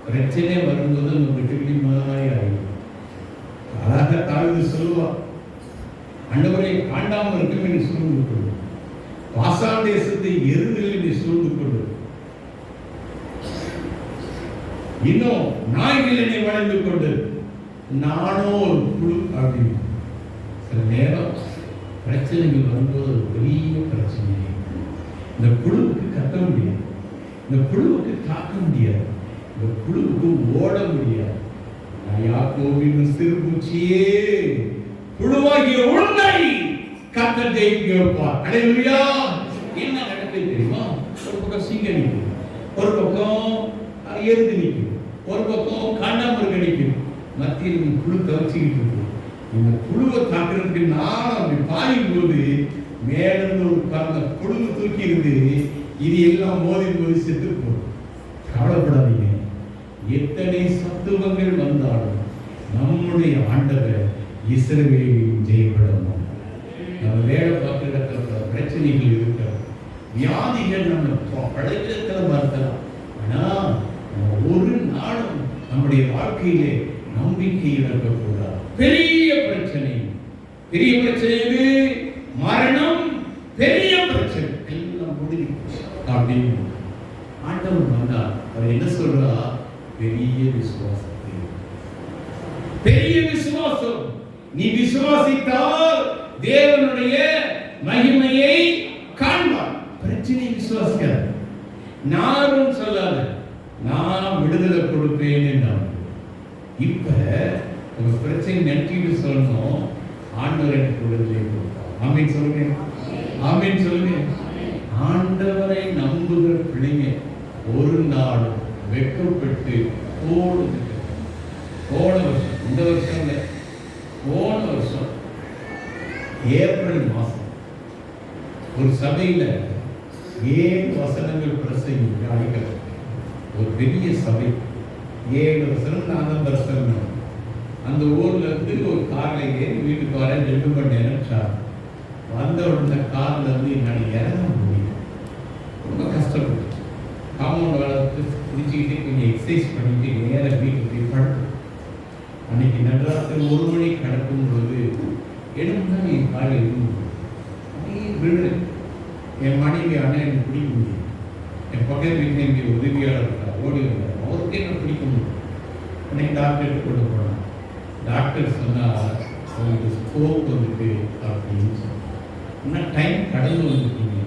பிரச்சனை வரும்போது அந்த வெட்டுக்கிளி மாதிரி ஆகும். அழக தாழ்ந்து சொல்லுவா, ஆண்டவரை காண்டாமல் இருக்கும் என்று சூழ்ந்து கொள்ளும், பாசான் தேசத்தை எருதுகள் என்று சூழ்ந்து கொள்ளும், இன்னும் நாய்கள் என்னை வளைந்து கொண்டு நானோ ஒரு குழு அப்படின்னு. சில நேரம் பிரச்சனைகள் வரும்போது ஒரு பெரிய பிரச்சனை. இந்த குழுவுக்கு கத்த முடியாது, இந்த குழுவுக்கு தாக்க முடியாது, இந்த குழுவுக்கு ஓட முடியாது. யாக்கோபின் சிறுபூச்சியே, குழுவாகிய உன்னை கர்த்தர் ஜெயிக்க வைப்பார். அல்லேலூயா. என்ன நடக்குது தெரியுமா? ஒரு பக்கம் சிங்கம் நிற்கும், ஒரு பக்கம் எருது நிற்கும், ஒரு பக்கம் காண்டாமிருகம் நிற்கும், மத்தியில் குழு தவச்சிக்கிட்டு இருக்கு. இந்த குழுவை தாக்குறதுக்கு நான் அப்படி பாயும் போது மேலிருந்து ஒரு காரண குழுவை தூக்கி இருந்து இது எல்லாம் மோதி மோதி செத்து போகும். கவலைப்படாதீங்க, எத்தனை சத்துவங்கள் வந்தாலும் நம்முடைய ஆண்டவர் இஸ்ரவேலின் ஜெயப்படணும். நம்ம வேலை பார்க்கிற இடத்துல பிரச்சனைகள் இருக்கிறது, வியாதிகள் நம்ம படைக்கிறதுல மறுக்கலாம், ஆனா ஒரு நாளும் நம்முடைய வாழ்க்கையிலே நம்பிக்கை இழக்கக்கூடாது. பெரிய பிரச்சனை, பெரிய பிரச்சனை எது? மரணம். பெரிய பிரச்சனை எல்லாம் முடிஞ்சு அப்படின்னு ஆண்டவர் வந்தார். அவர் என்ன சொல்றா? பெரிய விசுவாசத்தை, பெரிய விசுவாசம். நீ விசுவாசித்தால் தேவனுடைய மகிமையை காண்பார். பிரச்சனை விசுவாசிக்காத, நானும் சொல்லாத, நான் விடுதலை கொடுப்பேன் என்றான். இப்ப உங்க பிரச்சனை நன்றிட்டு சொல்லணும், ஆண்டவர் எனக்கு விடுதலை கொடுப்பார். ஆமீன் சொல்லுங்க, ஆமீன் சொல்லுங்க. ஆண்டவரை நம்புகிற பிள்ளைங்க ஒரு நாள் வெட்கப்பட்டு போடுது. போன வருஷம், இந்த வருஷம் இல்லை, போன வருஷம் ஏப்ரல் மாசம் ஒரு சபையில 7 வசனங்கள் பிரசங்கி அழைக்கப்பட்ட ஒரு பெரிய சபை. 7 வசனம் நான் தான் பிரசங்கம். அந்த ஊர்ல இருந்து ஒரு கார்ல ஏறி வீட்டுக்கு வர 2 மணி நேரம் சார். வந்த உடனே கார்ல இருந்து என்னால் இறங்க முடியல. ரொம்ப கஷ்டப்பட்டு காம்பவுண்ட் வளர்த்து குடிச்சுக்கிட்டே கொஞ்சம் எக்ஸசைஸ் பண்ணிட்டு நேராக வீட்டுக்கு போய் படுத்து. அன்னைக்கு நடுராத்திரி 1 மணி கிடக்கும் பொழுது எடுமுன்னா என் கால் எதுவும் விடு. என் மனைவி ஆனால் எனக்கு பிடிக்க முடியும். என் பக்கத்து வீட்டில் இங்கே உதவியாளர் இருக்கார், ஓடி வந்தார். அவருக்கே என்ன பிடிக்க முடியும். அன்னைக்கு டாக்டர்கிட்ட கொண்டு போனான். டாக்டர் சொன்னால் அவங்களுக்கு ஸ்ட்ரோக் வந்துட்டு அப்படின்னு சொன்னார். இன்னும் டைம் கடந்து வந்துட்டீங்க,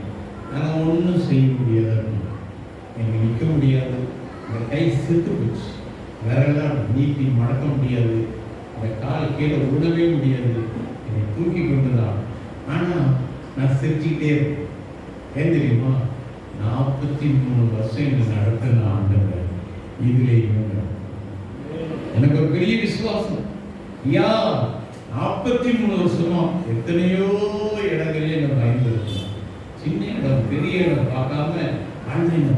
நாங்கள் ஒன்றும் செய்ய முடியாது, எங்கள் நிற்க முடியாது, இந்த கை செத்து போச்சு, விரலாம் நீட்டி மடக்க முடியாது, இந்த கால் கீழே விடவே முடியாது, என்னை தூக்கி கொண்டு தான். ஆனால் நான் சிரிச்சுக்கிட்டே இருப்பேன். ஏன் தெரியுமா? 43 வருஷம் என்று நடத்தின ஆண்டவர் இதிலே எனக்கு ஒரு பெரிய விசுவாசம். 43 வருஷமா எத்தனையோ இடங்களில் என்ன பயன்படுத்தலாம். சின்ன இடம் பெரிய இடம் பார்க்காம அண்ணன்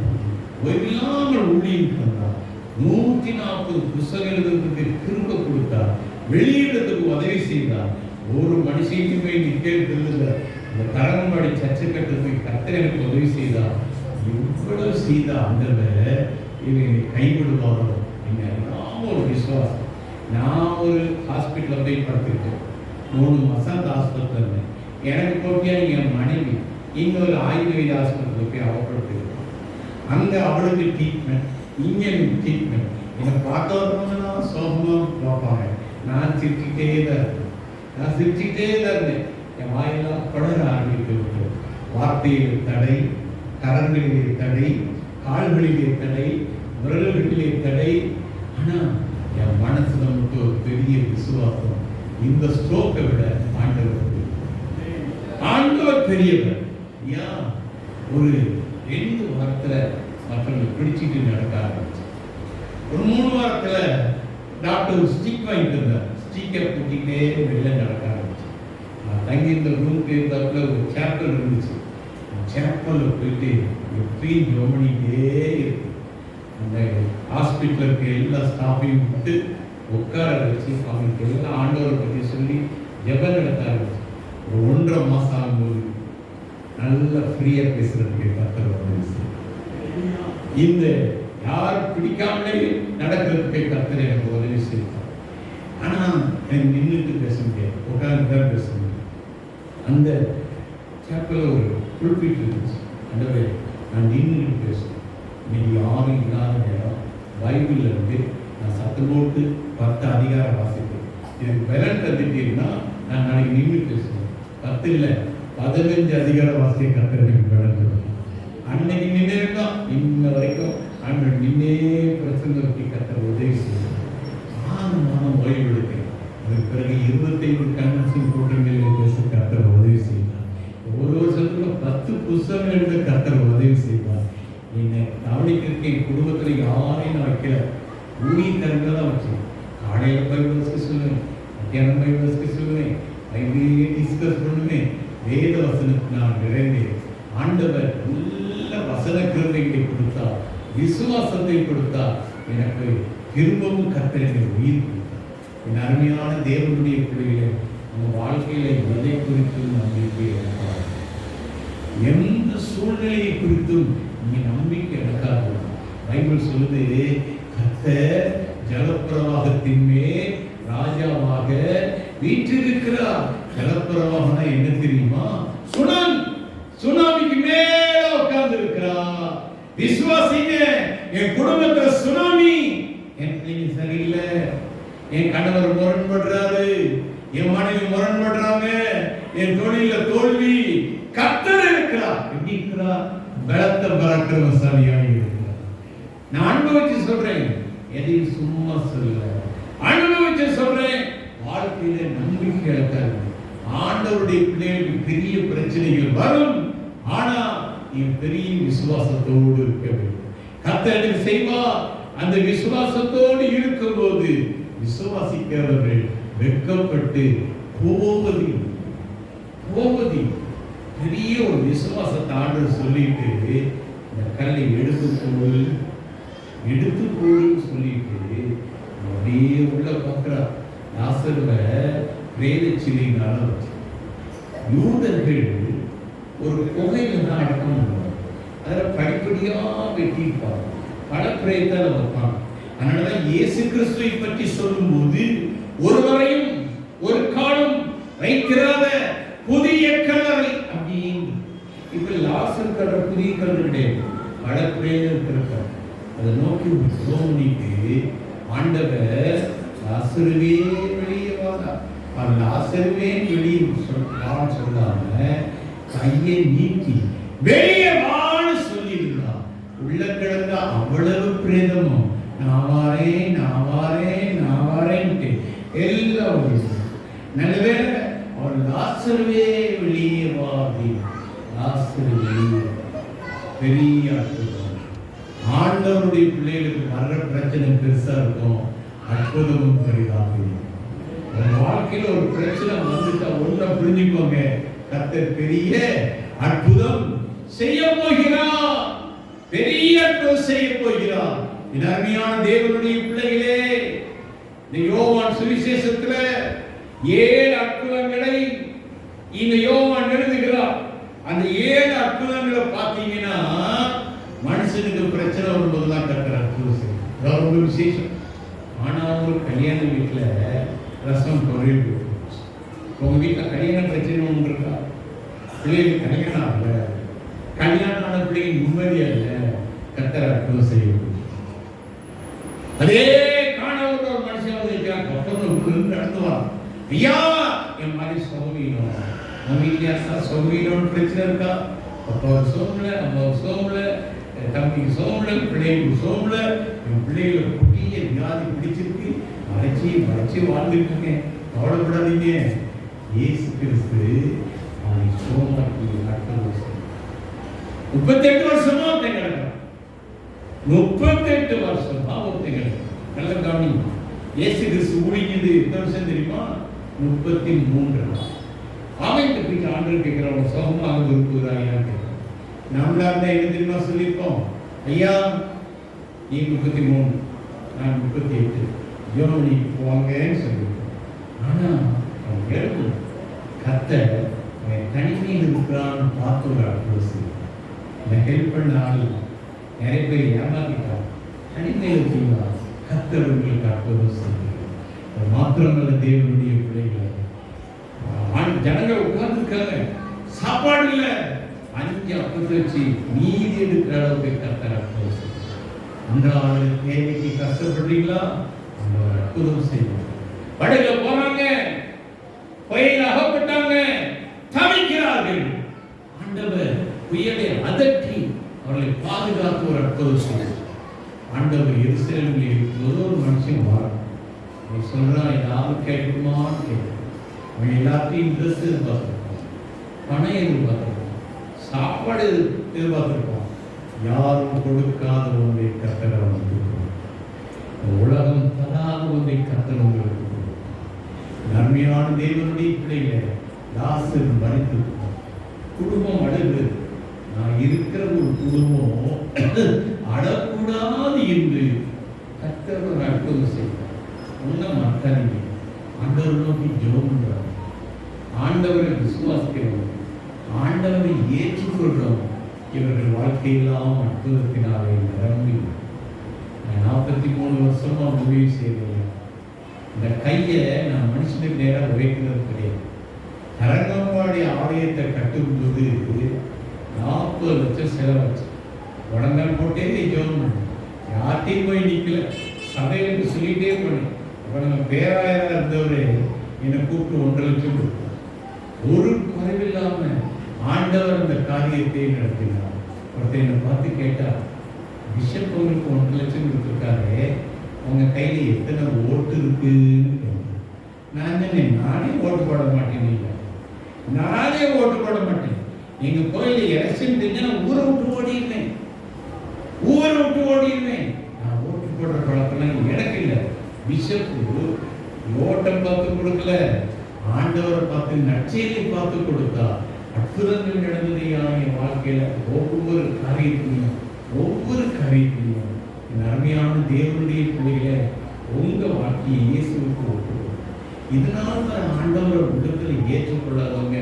ஓய்வில்லாமல் ஊழியம் பண்ணார். 140 புத்தகம் எழுதுறதுக்கு திரும்ப கொடுத்தார். வெளியிடத்துக்கு உதவி செய்தார். ஒரு மனுஷனுக்குமே நிற்கிறது. இந்த தரங்கம்பாடி சர்ச்சைக்கட்டுக்கு கர்த்தர் எனக்கு உதவி செய்தார். இவ்வளவு செய்த ஆண்டவர் இவங்க கைவிடுவாரோ எல்லாம் ஒரு விசுவாசம். நான் ஒரு ஹாஸ்பிட்டலில் போய் படுத்துக்கிட்டேன். 3 மாதம் அந்த ஹாஸ்பிட்டல் இருந்தேன். எனக்கு போட்டியா என் மனைவி இன்னொரு ஆயுர்வேத ஹாஸ்பிட்டலில் போய் அவப்படுத்திருக்கோம். அங்கே அவளுக்கு ட்ரீட்மெண்ட், இங்கே ட்ரீட்மெண்ட். என்னை பார்க்க வரணும்னா சோகமாக பார்ப்பாங்க. நான் சிரிச்சுக்கிட்டே தான் இருந்தேன். என் வாயெல்லாம் படர ஆரம்பித்து வார்த்தையில் தடை, கரங்களிலே தடை, கால்களிலே தடை, விரல்களிலே தடை. ஆனால் என் மனசுல மட்டும் ஒரு பெரிய விசுவாசம். இந்த ஸ்ட்ரோக்கை விட ஆண்டவர் பெரியவர். ஒரு 2 வாரத்துல மற்றவங்க பிடிச்சிட்டு நடக்க ஆரம்பிச்சு. ஒரு 3 வாரத்துல டாக்டர் ஸ்டிக் வாங்கிட்டு இருந்தார். ஸ்டிக்கை கூட்டிகிட்டே வெளில நடக்க ஆரம்பிச்சு. நான் தங்கி இந்த ரூமுக்கு இருந்தாப்புல ஒரு சேப்பல் இருந்துச்சு. சேப்பலில் போயிட்டு எப்பயும் கவனிக்கிட்டே இருக்கு. அந்த ஹாஸ்பிட்டலுக்கு எல்லா ஸ்டாஃபையும் விட்டு உட்கார வச்சு அவங்களுக்கு எல்லாம் ஆண்டவரை பற்றி சொல்லி ஜெபம் நடத்த ஆரம்பிச்சு. ஒரு 1.5 மாதம் ஆகும்போது நல்லா ஃப்ரீயாக பேசுறதுக்கு கர்த்தர் உதவி. இந்த யார் பிடிக்காமலே நடக்கிறதுக்கு கர்த்தர் எனக்கு உதவி செய்தார். ஆனால் எனக்கு நின்றுட்டு பேச முடியாது, உட்கார்ந்து தான் பேச முடியும். அந்த சேப்பலில் ஒரு புல்பிட் இருந்துச்சு. அந்த நான் நின்றுட்டு பேசுவேன். இன்னைக்கு யாரும் இல்லாத நேரம் பைபிளில் இருந்து நான் சத்தம் போட்டு 10 அதிகாரம் வாசிப்பேன். எனக்கு பலன் தந்துட்டீங்கன்னா நான் நாளைக்கு நின்று பேசுவேன். 10 இல்லை 15 அதிகாரம் வாசிக்க கத்துறதுக்கு பலன் தருவேன். அன்னைக்கு நின்று இருக்கான் இன்ன வரைக்கும் அன்று நின்னே பிரச்சனை கத்துற உதவி செய்வேன். 6 மாதம் ஓய்வு எடுத்தேன். அதுக்கு பிறகு 25 கன்வென்ஷன் கூட்டங்களில் பேச கத்துற உதவி செய்தார். ஒரு வருஷத்துல 10 புத்தகங்கள் எழுத கத்துற உதவி செய்வார். என்னை கவனிக்கிறதுக்கு என் குடும்பத்தில் யாரையும் நான் வைக்கல. ஊழியக்காரங்க தான் வச்சேன். காலையில் போய் வாசிக்க சொல்லுவேன், மத்தியானம் போய் வாசிக்க சொல்லுவேன், ஐடியே டிஸ்கஸ் பண்ணுவேன். வேத வசனத்தை நான் நிறைந்தேன். ஆண்டவர் நல்ல வசன கிருபைகளை கொடுத்தார், விசுவாசத்தை கொடுத்தார். எனக்கு திரும்பவும் கர்த்தரை உயிர் கொடுத்தார். என் அருமையான தேவனுடைய பிள்ளைகளை நம்ம வாழ்க்கையில எதை குறித்தும் நம்பிக்கை இழக்காது. எந்த சூழ்நிலையை குறித்தும் நீ நம்பிக்கை இழக்காது. பைபிள் சொல்லுது, கர்த்தர் ஜலப்பிரவாகத்தின் மேல் ராஜாவாக வீற்றிருக்கிறார். ஜலப்பிரவாகம்னா என்ன தெரியுமா? சுனாமிக்கு மேல உட்கார்ந்து இருக்கிறார். விசுவாசிங்க, என் குடும்பத்துல சுனாமி. என் பிள்ளைங்க சரியில்லை, என் கணவர் முரண்படுறாரு, என் மனைவி முரண்படுறாங்க, என் தொழில தோல்வி. கர்த்தர் இருக்கிறார். எப்படி இருக்கிறார்? பலத்த பராக்கிரமசாலியாக இருக்கிறார். நான் அனுபவிச்சு சொல்றேன், எதையும் சும்மா சொல்ல, அனுபவிச்சு சொல்றேன். வாழ்க்கையில நம்பிக்கை இழக்காது. ஆண்டவருடைய பிள்ளைகளுக்கு பெரிய பிரச்சனைகள் வரும். ஆனா நீ பெரிய விசுவாசத்தோடு இருக்க வேண்டும். கர்த்தர் செய்வார். அந்த விசுவாசத்தோடு இருக்கும்போது விசுவாசிக்கிறவர்கள் வெட்கப்பட்டு போவதி பெரிய ஒரு விசுவாசத்தை ஆண்டவர் சொல்லிட்டு இந்த கல்லை எடுத்து போடுன்னு சொல்லிட்டு அப்படியே உள்ள பார்க்கிறார். லாசருவை பிரேத சிலையினால வச்சு யூதர்கள் ஒரு குகையில தான் அடக்கம் பண்ணுவாங்க. அதில் படிப்படியா வெட்டியிருப்பாங்க, பல பிரேதத்தை வைப்பாங்க. அதனாலதான் இயேசு கிறிஸ்துவை பற்றி சொல்லும்போது ஒருவரையும் ஒரு காலம் வைத்திராத புதிய கல்லறை அப்படின்னு. இப்ப லாசர் கடை புதிய கல்லறை கிடையாது, பல பிரேதம் இருக்காங்க. அதை நோக்கி சோமனிக்கு ஆண்டவர் லாசருவே வெளியே வாங்க, லாசருவே வெளியே சொல்லாம கையை நீட்டி வெளியே வான்னு சொல்லியிருந்தான். உள்ள கிடந்த அவ்வளவு பிரேதமும் நான் வாரேன் நான் வாரேன் நான் வாரேன்ட்டு எல்லாம் நல்லவேளை அவர் லாசருவே வெளியே வாதி. லாசருவே பெரிய அற்புதம். ஆண்டவருடைய பிள்ளைகளுக்கு வர்ற பிரச்சனை பெருசா இருக்கும், அற்புதமும் பெரிதாக இருக்கும். வாழ்க்கையில் ஒரு பிரச்சனை வந்துட்டா ஒன்றை புரிஞ்சுக்கோங்க, கர்த்தர் பெரிய அற்புதம் செய்ய போகிறார், பெரிய அற்புதம் செய்ய போகிறார். அருமையான தேவனுடைய பிள்ளைகளே, இந்த யோவான் சுவிசேஷத்துல 7 அற்புதங்களை இந்த யோவான் எழுதுகிறார். அந்த 7 அற்புதங்களை பார்த்தீங்கன்னா மனுஷனுக்கு பிரச்சனை வரும்போதுதான் கர்த்தர் அற்புதம் செய்யும். ரொம்ப விசேஷம். ஆனா ஒரு கல்யாண வீட்டுல ரசம் பொருள் போயிடுச்சு. உங்க வீட்டுல கல்யாண பிரச்சனை ஒன்று இருக்கா? பிள்ளைகளுக்கு கல்யாணம் ஆகல, கல்யாணம் ஆன பிள்ளைங்க நிம்மதியா இல்ல, கர்த்தர் அற்புதம் செய்யும். அதே காணவர் ஒரு மனுஷன் வந்து நடத்துவான், ஐயா என் மாதிரி சௌகீனம், உன் வீட்டுல சௌகீனம் பிரச்சனை இருக்கா? 10 வருஷம்ல 50 வருஷம்ல தம்பிக்கு சோம்ல, பிள்ளைகளுக்கு சோம்ல, என் பிள்ளைகளை குட்டிய வியாதி பிடிச்சிருக்கு, மறைச்சி வாழ்ந்துட்டு கவலைப்படாதீங்க. இயேசு கிறிஸ்து அவனை சோமாக்கி 38 வருஷமா ஒருத்தன் கிடக்கிறான். 38 வருஷமா ஒருத்தன் கிடக்கிறான். நல்ல கவனி. இயேசு கிறிஸ்து ஊழியது எத்தனை வருஷம் தெரியுமா? 33. அவன்கிட்ட போயிட்டு ஆண்டவர் கேட்கிறவங்க சோகமாக விரும்புகிறாயான்னு கேட்கிறான். நம்மளா இருந்தா என்ன தெரியுமா சொல்லியிருப்போம்? ஐயா நீ 33, நான் 38, ஜெர்மனிக்கு போவாங்கன்னு சொல்லியிருப்போம். ஆனா அவன் கேட்பு கர்த்தர் அவன் தனிமையில் இருக்கிறான்னு பார்த்து ஒரு அற்புதம் செய்யும். இந்த ஹெல்ப் பண்ண ஆள் நிறைய பேர் ஏமாத்திட்டான். தனிமையில் இருக்கீங்களா? கர்த்தர் உங்களுக்கு அற்புதம் செய்யும். மாத்திரமல்ல தேவனுடைய பிள்ளைகளை ஜனங்கள் உட்கார்ந்துருக்காங்க, சாப்பாடு இல்லை, 5 அப்பத்தை வச்சு மீதி எடுக்கிற அளவுக்கு கர்த்தர் அற்புதம் செய்யும். அன்றாட தேவைக்கு கஷ்டப்படுறீங்களா? அந்த ஒரு அற்புதம் செய்யும். படகுல போனாங்க, புயல் அகப்பட்டாங்க, தவிக்கிறார்கள். ஆண்டவர் புயலை அதட்டி அவர்களை பாதுகாத்து ஒரு அற்புதம் செய்யும். ஆண்டவர் எருசலேமில் இருக்கும்போது ஒரு மனுஷன் வாரம் நீ சொல்றான், ஏதாவது கேட்குமான்னு கேட்கும். அவன் எல்லாத்தையும் ட்ரெஸ் எதிர்பார்த்துருப்பான், பணம் எதிர்பார்த்துருப்பான், சாப்பாடு எதிர்பார்த்துருப்பான். யாரும் கொடுக்காத ஒன்றை கர்த்தர் அவனுக்கு கொடுப்பான். உலகம் தராத ஒன்றை கர்த்தர் உங்களுக்கு கொடுப்பான். நன்மையான தேவனுடைய பிள்ளைகளை லாசர் மறித்திருப்பான். குடும்பம் அழுது, நான் இருக்கிற ஒரு குடும்பம் அழக்கூடாது என்று கர்த்தர் ஒரு அற்புதம் செய்வார். ஒன்றும் மறக்காதீங்க, ஆண்டவர் நோக்கி ஜெபம் பண்றாங்க, ஆண்டவரை விசுவாசிக்கிறவங்க, ஆண்டவரை ஏற்றுக்கொள்றோம். இவர்கள் வாழ்க்கையெல்லாம் அற்புதத்தினாலே நிரம்பி. 43 வருஷமா உதவி செய்யறேன். இந்த கையை நான் மனுஷனுக்கு நேரம் உழைக்கிறது கிடையாது. அரங்கம்பாடி ஆலயத்தை கட்டும்போது 40 லட்சம் செலவாச்சு. உடனே போட்டே ஜெபம் பண்ணேன், யார்ட்டையும் போய் நிற்கல, சபைகளுக்கு சொல்லிட்டே போனேன். அப்போ நம்ம பேராயராக இருந்தவரே என்னை கூப்பிட்டு 1.5 லட்சம் கொடுத்தார். ஒரு குறைவில்லாம ஆண்டவர் அந்த காரியத்தை நடத்தினார். ஒருத்தர் என்னை பார்த்து கேட்டார், பிஷப் உங்களுக்கு 1 லட்சம் கொடுத்துருக்காரு, உங்க கையில எத்தனை ஓட்டு இருக்குன்னு. நான் நானே ஓட்டு போட மாட்டேன், நானே ஓட்டு போட மாட்டேன். எங்க கோயில எலெக்ஷன் தெரிஞ்சா ஊரை விட்டு ஓடிடுவேன், நான் ஓட்டு போடுற பழக்கம் எனக்கு இல்லை. பிஷப்பு ஓட்டம் பார்த்து கொடுக்கல, ஆண்டவரை பார்த்து நற்செய்தியை பார்த்து கொடுத்தா. அற்புதங்கள் நடந்தது என் வாழ்க்கையில. ஒவ்வொரு காரியத்திலையும் இந்த அருமையான தேவனுடைய பிள்ளைகளை உங்க வாழ்க்கையை இயேசுவுக்கு ஒப்புக்கொடுக்கும். இதனால ஆண்டவரை உள்ளத்துல ஏற்றுக்கொள்ளாதவங்க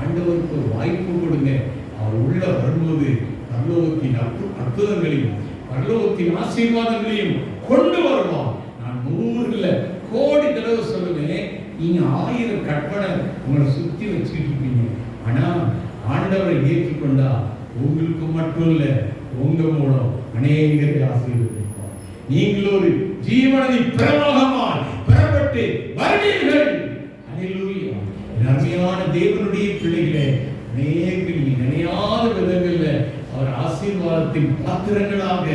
ஆண்டவருக்கு வாய்ப்பு கொடுங்க. அவர் உள்ள வரும்போது பரலோகத்தின் அற்புதங்களையும் பரலோகத்தின் ஆசீர்வாதங்களையும் கொண்டு வருவார். நான் 100 இல்ல கோடி தடவை சொல்லுவேன், நீங்க 1000 கற்பனை உங்களை சுத்தி வச்சுக்கிட்டு இருப்பீங்க. ஆனா ஆண்டவரை ஏற்றுக்கொண்டா உங்களுக்கு மட்டும் இல்ல, உங்க மூலம் அநேகரை ஆசீர்வதிப்பார். நீங்கள் ஒரு ஜீவனை பிரவாகமாய் பெறப்பட்டு வருவீர்கள். அல்லேலூயா. அருமையான தேவனுடைய பிள்ளைகளே, அநேக நினையாத விதங்கள்ல அவர் ஆசீர்வாதத்தின் பாத்திரங்களாக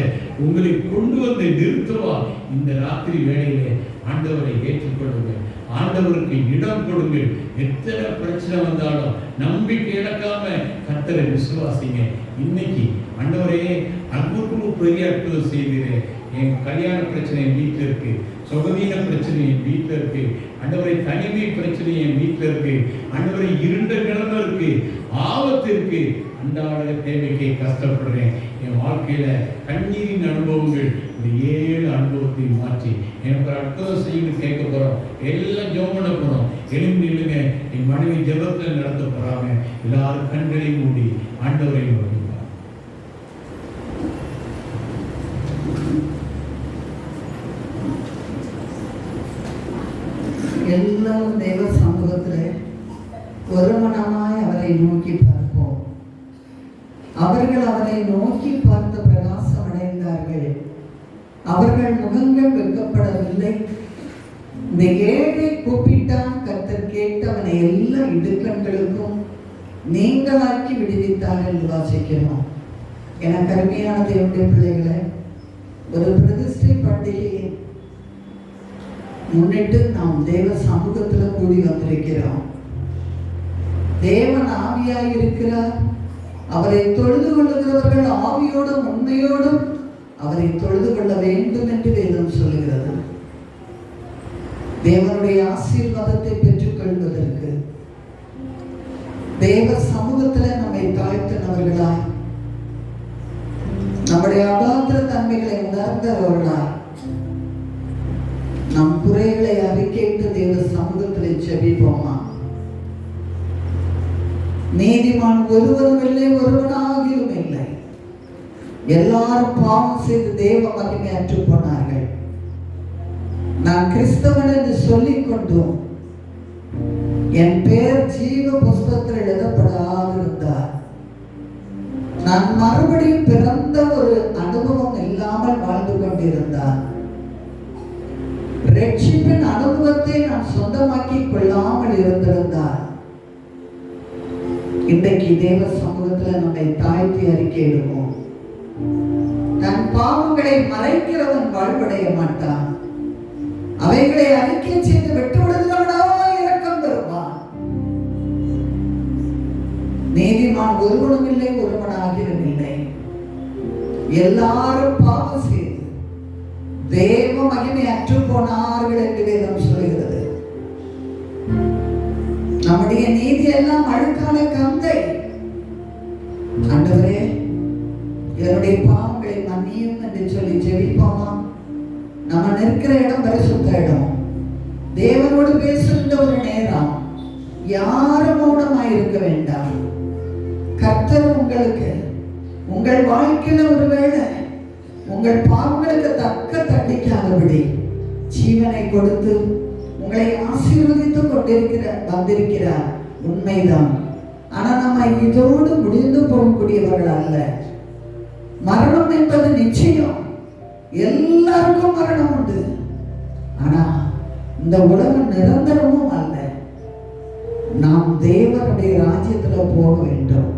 உங்களை கொண்டு வந்து நிறுத்துவார். இந்த ராத்திரி வேளையிலே ஆண்டவரை ஏற்றுக்கொள்ளுங்கள், ஆண்டவருக்கு இடம் கொடுங்கள். எத்தனை பிரச்சனை வந்தாலும் நம்பிக்கை இழக்காம கர்த்தரை விசுவாசிங்க. இன்னைக்கு ஆண்டவரே அற்புதம் பெரிய அற்புதம் செய்கிறேன், என் கல்யாண பிரச்சனை என் வீட்டில் இருக்கு, சுகவீன பிரச்சனை என் வீட்டில் இருக்கு, ஆண்டவரை தனிமை பிரச்சனை என் வீட்டில் இருக்கு, ஆண்டவரை இருண்ட நிலைமை இருக்கு, ஆபத்து இருக்கு, அன்றாட தேவைக்கு கஷ்டப்படுறேன், என் வாழ்க்கையில கண்ணீரின் அனுபவங்கள் இந்த 7 அனுபவத்தை மாற்றி எனக்கு ஒரு அற்புதம் செய்யணும் கேட்க போறோம். எல்லாம் ஜெபம் பண்ண போறோம். எழுந்து நில்லுங்க. என் மனைவி ஜெபத்துல நடத்த போறாங்க. எல்லாரும் கண்களை மூடி ஆண்டவரை நோக்குங்க. எல்லாரும் தெய்வ சமூகத்தில் ஒரு மனமாய் அவரை நோக்கி பார்ப்போம். அவர்கள் அவரை நோக்கி பார்த்து பிரகாசம் அடைந்தார்கள். அவர்கள் முகங்கள் வெட்கப்படவில்லை. இந்த ஏழை கூப்பிட்டான், கர்த்தர் கேட்டு அவனை எல்லா இடுக்கண்களுக்கும் நீங்களாக்கி விடுவித்தார் என்று வாசிக்கிறோம். எனக்கு அருமையான தேவனுடைய பிள்ளைகளை, ஒரு பிரதிஷ்டை பண்டிகையை முன்னிட்டு நாம் தேவ சமூகத்தில் கூடி வந்திருக்கிறோம். தேவன் ஆவியாய் இருக்கிறார். அவரை தொழுது கொள்ளுகிறவர்கள் ஆவியோடும் உண்மையோடும் அவரை தொழுது கொள்ள வேண்டும் என்று வேதம் சொல்லுகிறது. தேவனுடைய ஆசீர்வாதத்தை பெற்றுக் கொள்வதற்கு தேவ சமூகத்தில் நம்மை தாழ்த்தினவர்களாய், நம்முடைய அபாத்திர தன்மைகளை உணர்ந்தவர்களாய், நம் குறைகளை அறிக்கையிட்டு தேவ சமூகத்தில் செபிப்போமா? நீதிமான் ஒருவரும் இல்லை, ஒருவனாகிலும் இல்லை. எல்லாரும் பாவம் செய்து தேவ மகிமை அற்று போனார்கள். நான் கிறிஸ்தவன் என்று சொல்லிக் கொண்டும் என் பெயர் ஜீவ புஸ்தகத்தில் எழுதப்படாதிருந்தார். நான் மறுபடியும் பிறந்த ஒரு அனுபவம் இல்லாமல் வாழ்ந்து கொண்டிருந்தார். ரட்சிப்பின் அனுபவத்தை நான் சொந்தமாக்கி கொள்ளாமல் இருந்திருந்தார். இன்றைக்கு தேவ சமூகத்தில் நம்மை தாழ்த்தி அறிக்கையிடுவோம். தன் பாவங்களை மறைக்கிறவன் வாழ்வடைய மாட்டான். அவைகளை அறிக்கை செய்து விட்டு விடுகிறவனோ இரக்கம் பெறுவான். நீதிமான் ஒருவனும் இல்லை, ஒருவனாகிலும் இல்லை. எல்லாரும் பாவம் செய்து தேவ மகிமை அற்று போனார்கள் என்று வேதம் சொல்கிறது. நம்முடைய நீதி எல்லாம் அழுக்கான கந்தை. ஆண்டவரே, என்னுடைய பாவங்களை மன்னியும் என்று சொல்லி ஜெபிப்போமா? நம்ம நிற்கிற இடம் பரிசுத்த இடம். தேவனோடு பேசுகின்ற ஒரு நேரம். யாரும் மௌனமாய் இருக்க வேண்டாம். கர்த்தர் உங்களுக்கு உங்கள் வாழ்க்கையில ஒருவேளை உங்கள் பாவங்களுக்கு தக்க தண்டிக்காதபடி ஜீவனை கொடுத்து உங்களை ஆசீர்வதித்து வந்திருக்கிறார். உண்மைதான். ஆனா நம்ம இதோடு முடிந்து போகக்கூடியவர்கள் அல்ல. மரணம் என்பது நிச்சயம். எல்லாருக்கும் மரணம் உண்டு. ஆனா இந்த உலகம் நிரந்தரமும் அல்ல. நாம் தேவனுடைய ராஜ்யத்துல போக வேண்டும்.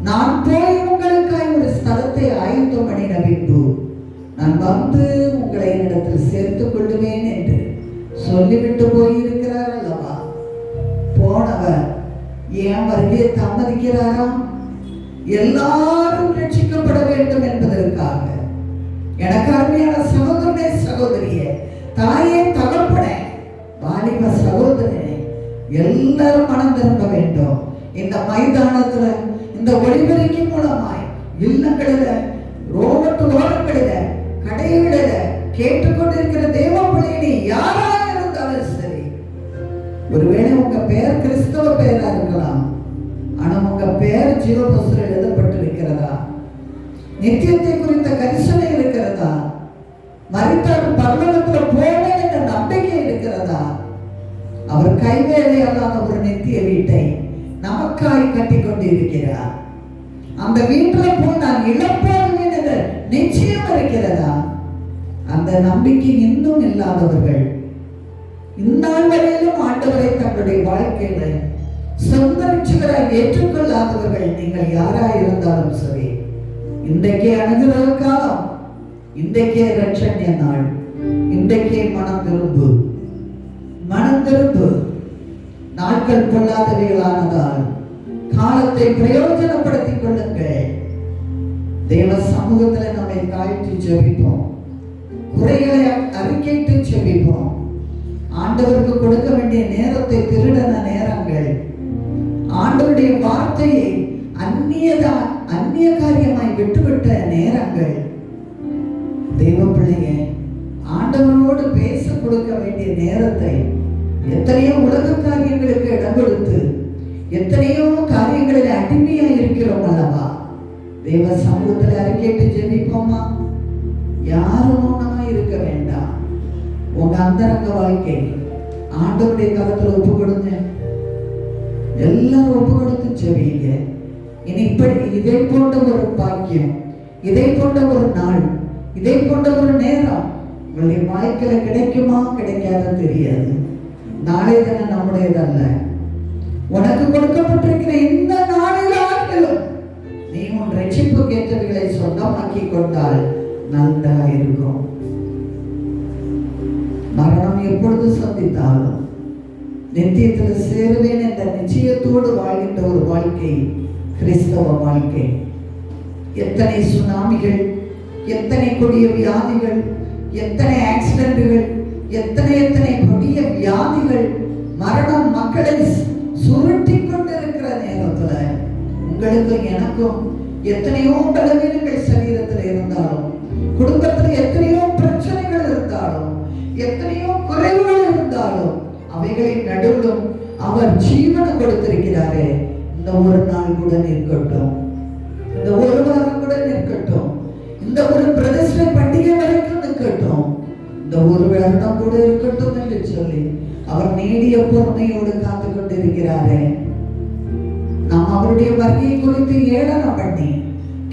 நான் போய் உங்களுக்காய் ஒரு ஸ்தலத்தை ஆயத்தம் பண்ணின பின்பு நான் வந்து உங்களை என்னிடத்தில் சேர்த்துக் கொள்ளுவேன் என்று சொல்லிவிட்டு போயிருக்கிறார் அல்லவா? போனவர் ஏன் வருகையை தாமதிக்கிறாராம்? எல்லாரும் ரட்சிக்கப்பட வேண்டும் என்பதற்காக. எனக்கு அருமையான சகோதரனே, சகோதரியே, தாயே, தகப்பனே, வாலிப சகோதரனே, எல்லாரும் மனம் திரும்ப வேண்டும். இந்த மைதானத்துல, இந்த ஒளிபெருக்கி மூலமாய் இல்லங்களில, ரோபட்டு ஓரங்களில, கடைகளில கேட்டுக்கொண்டிருக்கிற தேவ பிள்ளையை யாரா இருந்தாலும் சரி, ஒருவேளை உங்க பெயர் கிறிஸ்தவ பெயரா இருக்கலாம், ஆனா உங்க பெயர் ஜீவ புஸ்தகத்தில் எழுதப்பட்டிருக்கிறதா? நித்தியத்தை குறித்த கரிசனை இருக்கிறதா? மரித்தார் பரலோகத்தில் போவேன் என்ற நம்பிக்கை இருக்கிறதா? அவர் கைவேலை அல்லாத ஒரு நித்திய வீட்டை நமக்காய் கட்டி கொண்டிருக்கிறார். அந்த வீட்டில் போய் நான் இழப்பேன் என்ற நிச்சயம் இருக்கிறதா? அந்த நம்பிக்கை இன்னும் இல்லாதவர்கள், இந்நாள் வரையிலும் ஆண்டவரை தங்களுடைய வாழ்க்கையில சொந்த ரட்சகராய் ஏற்றுக்கொள்ளாதவர்கள் நீங்கள் யாராய் இருந்தாலும் சரி, இன்றைக்கே அனுகிரக காலம், இன்றைக்கே ரட்சண்ய நாள், இன்றைக்கே மனம் திரும்பு, மனம் திரும்பு. நாட்கள் கொள்ளாதவைகளானதால் காலத்தை பிரயோஜனப்படுத்திக் கொள்ளுங்கள். தேவ சமூகத்தில் நம்மை தாழ்த்தி ஜெபிப்போம், குறைகளை அறிக்கையிட்டு ஜெபிப்போம். ஆண்டவருக்கு கொடுக்க வேண்டிய நேரத்தை திருடன நேரங்கள், ஆண்டவருடைய வார்த்தையை அந்நிய காரியமாய் விட்டுவிட்ட நேரங்கள். தெய்வ பிள்ளையே, ஆண்டவரோடு பேச கொடுக்க வேண்டிய நேரத்தை எத்தனையோ உலக காரியங்களுக்கு இடம் கொடுத்து எத்தனையோ காரியங்களில் அடிமையா இருக்கிறோம் அல்லவா? தெய்வ சமூகத்தில் அறிக்கையிட்டு ஜெபிப்போமா? யாரும் மௌனமா இருக்க வேண்டாம். உங்க அந்தரங்க வாழ்க்கை ஆண்டவருடைய கரத்துல ஒப்பு கொடுங்க. எல்லாரும் ஒப்பு கொடுத்து ஜெபிங்க. இனி இப்படி இதை போன்ற ஒரு பாக்கியம், இதை போன்ற ஒரு நாள், இதை போன்ற ஒரு நேரம் உங்களுடைய வாழ்க்கையில கிடைக்குமா கிடைக்காத தெரியாது. நாளை தானே நம்முடையதல்ல. உனக்கு கொடுக்கப்பட்டிருக்கிற இந்த நாளில் ஆகிலும் நீ உன் ரட்சிப்பு கேட்டவைகளை சொந்தமாக்கி கொண்டால் நல்லா இருக்கும். மரணம் எப்பொழுது சந்தித்தாலும் நித்தியத்தில் சேருவேன் என்ற நிச்சயத்தோடு வாழ்கின்ற ஒரு வாழ்க்கை கிறிஸ்தவ வாழ்க்கை. எத்தனை சுனாமிகள், எத்தனை கொடிய வியாதிகள், எத்தனை ஆக்சிடென்ட்கள், எத்தனை கொடிய வியாதிகள், மரணம் மக்களை சுருட்டி கொண்டிருக்கிற நேரத்துல உங்களுக்கும் எனக்கும் எத்தனையோ பலவீனங்கள் சரீரத்தில் இருந்தாலும், குடும்பத்தில் எத்தனையோ பிரச்சனைகள் இருந்தாலும், எத்தனையோ குறைவுகள் இருந்தாலும், அவைகளின் நடுவிலும் அவர் ஜீவனை கொடுத்திருக்கிறாரே. இந்த ஒரு நாள் கூட நிற்கட்டும், இந்த ஒரு வாரம் கூட நிற்கட்டும், இந்த ஒரு பிரதிஷ்டை பண்டிகை வரைக்கும் நிற்கட்டும், இந்த ஒரு வருடம் கூட இருக்கட்டும் என்று சொல்லி அவர் நீடிய பொறுமையோடு காத்து கொண்டிருக்கிறாரே. நாம் அவருடைய வருகையை குறித்து ஏளனம் பண்ணி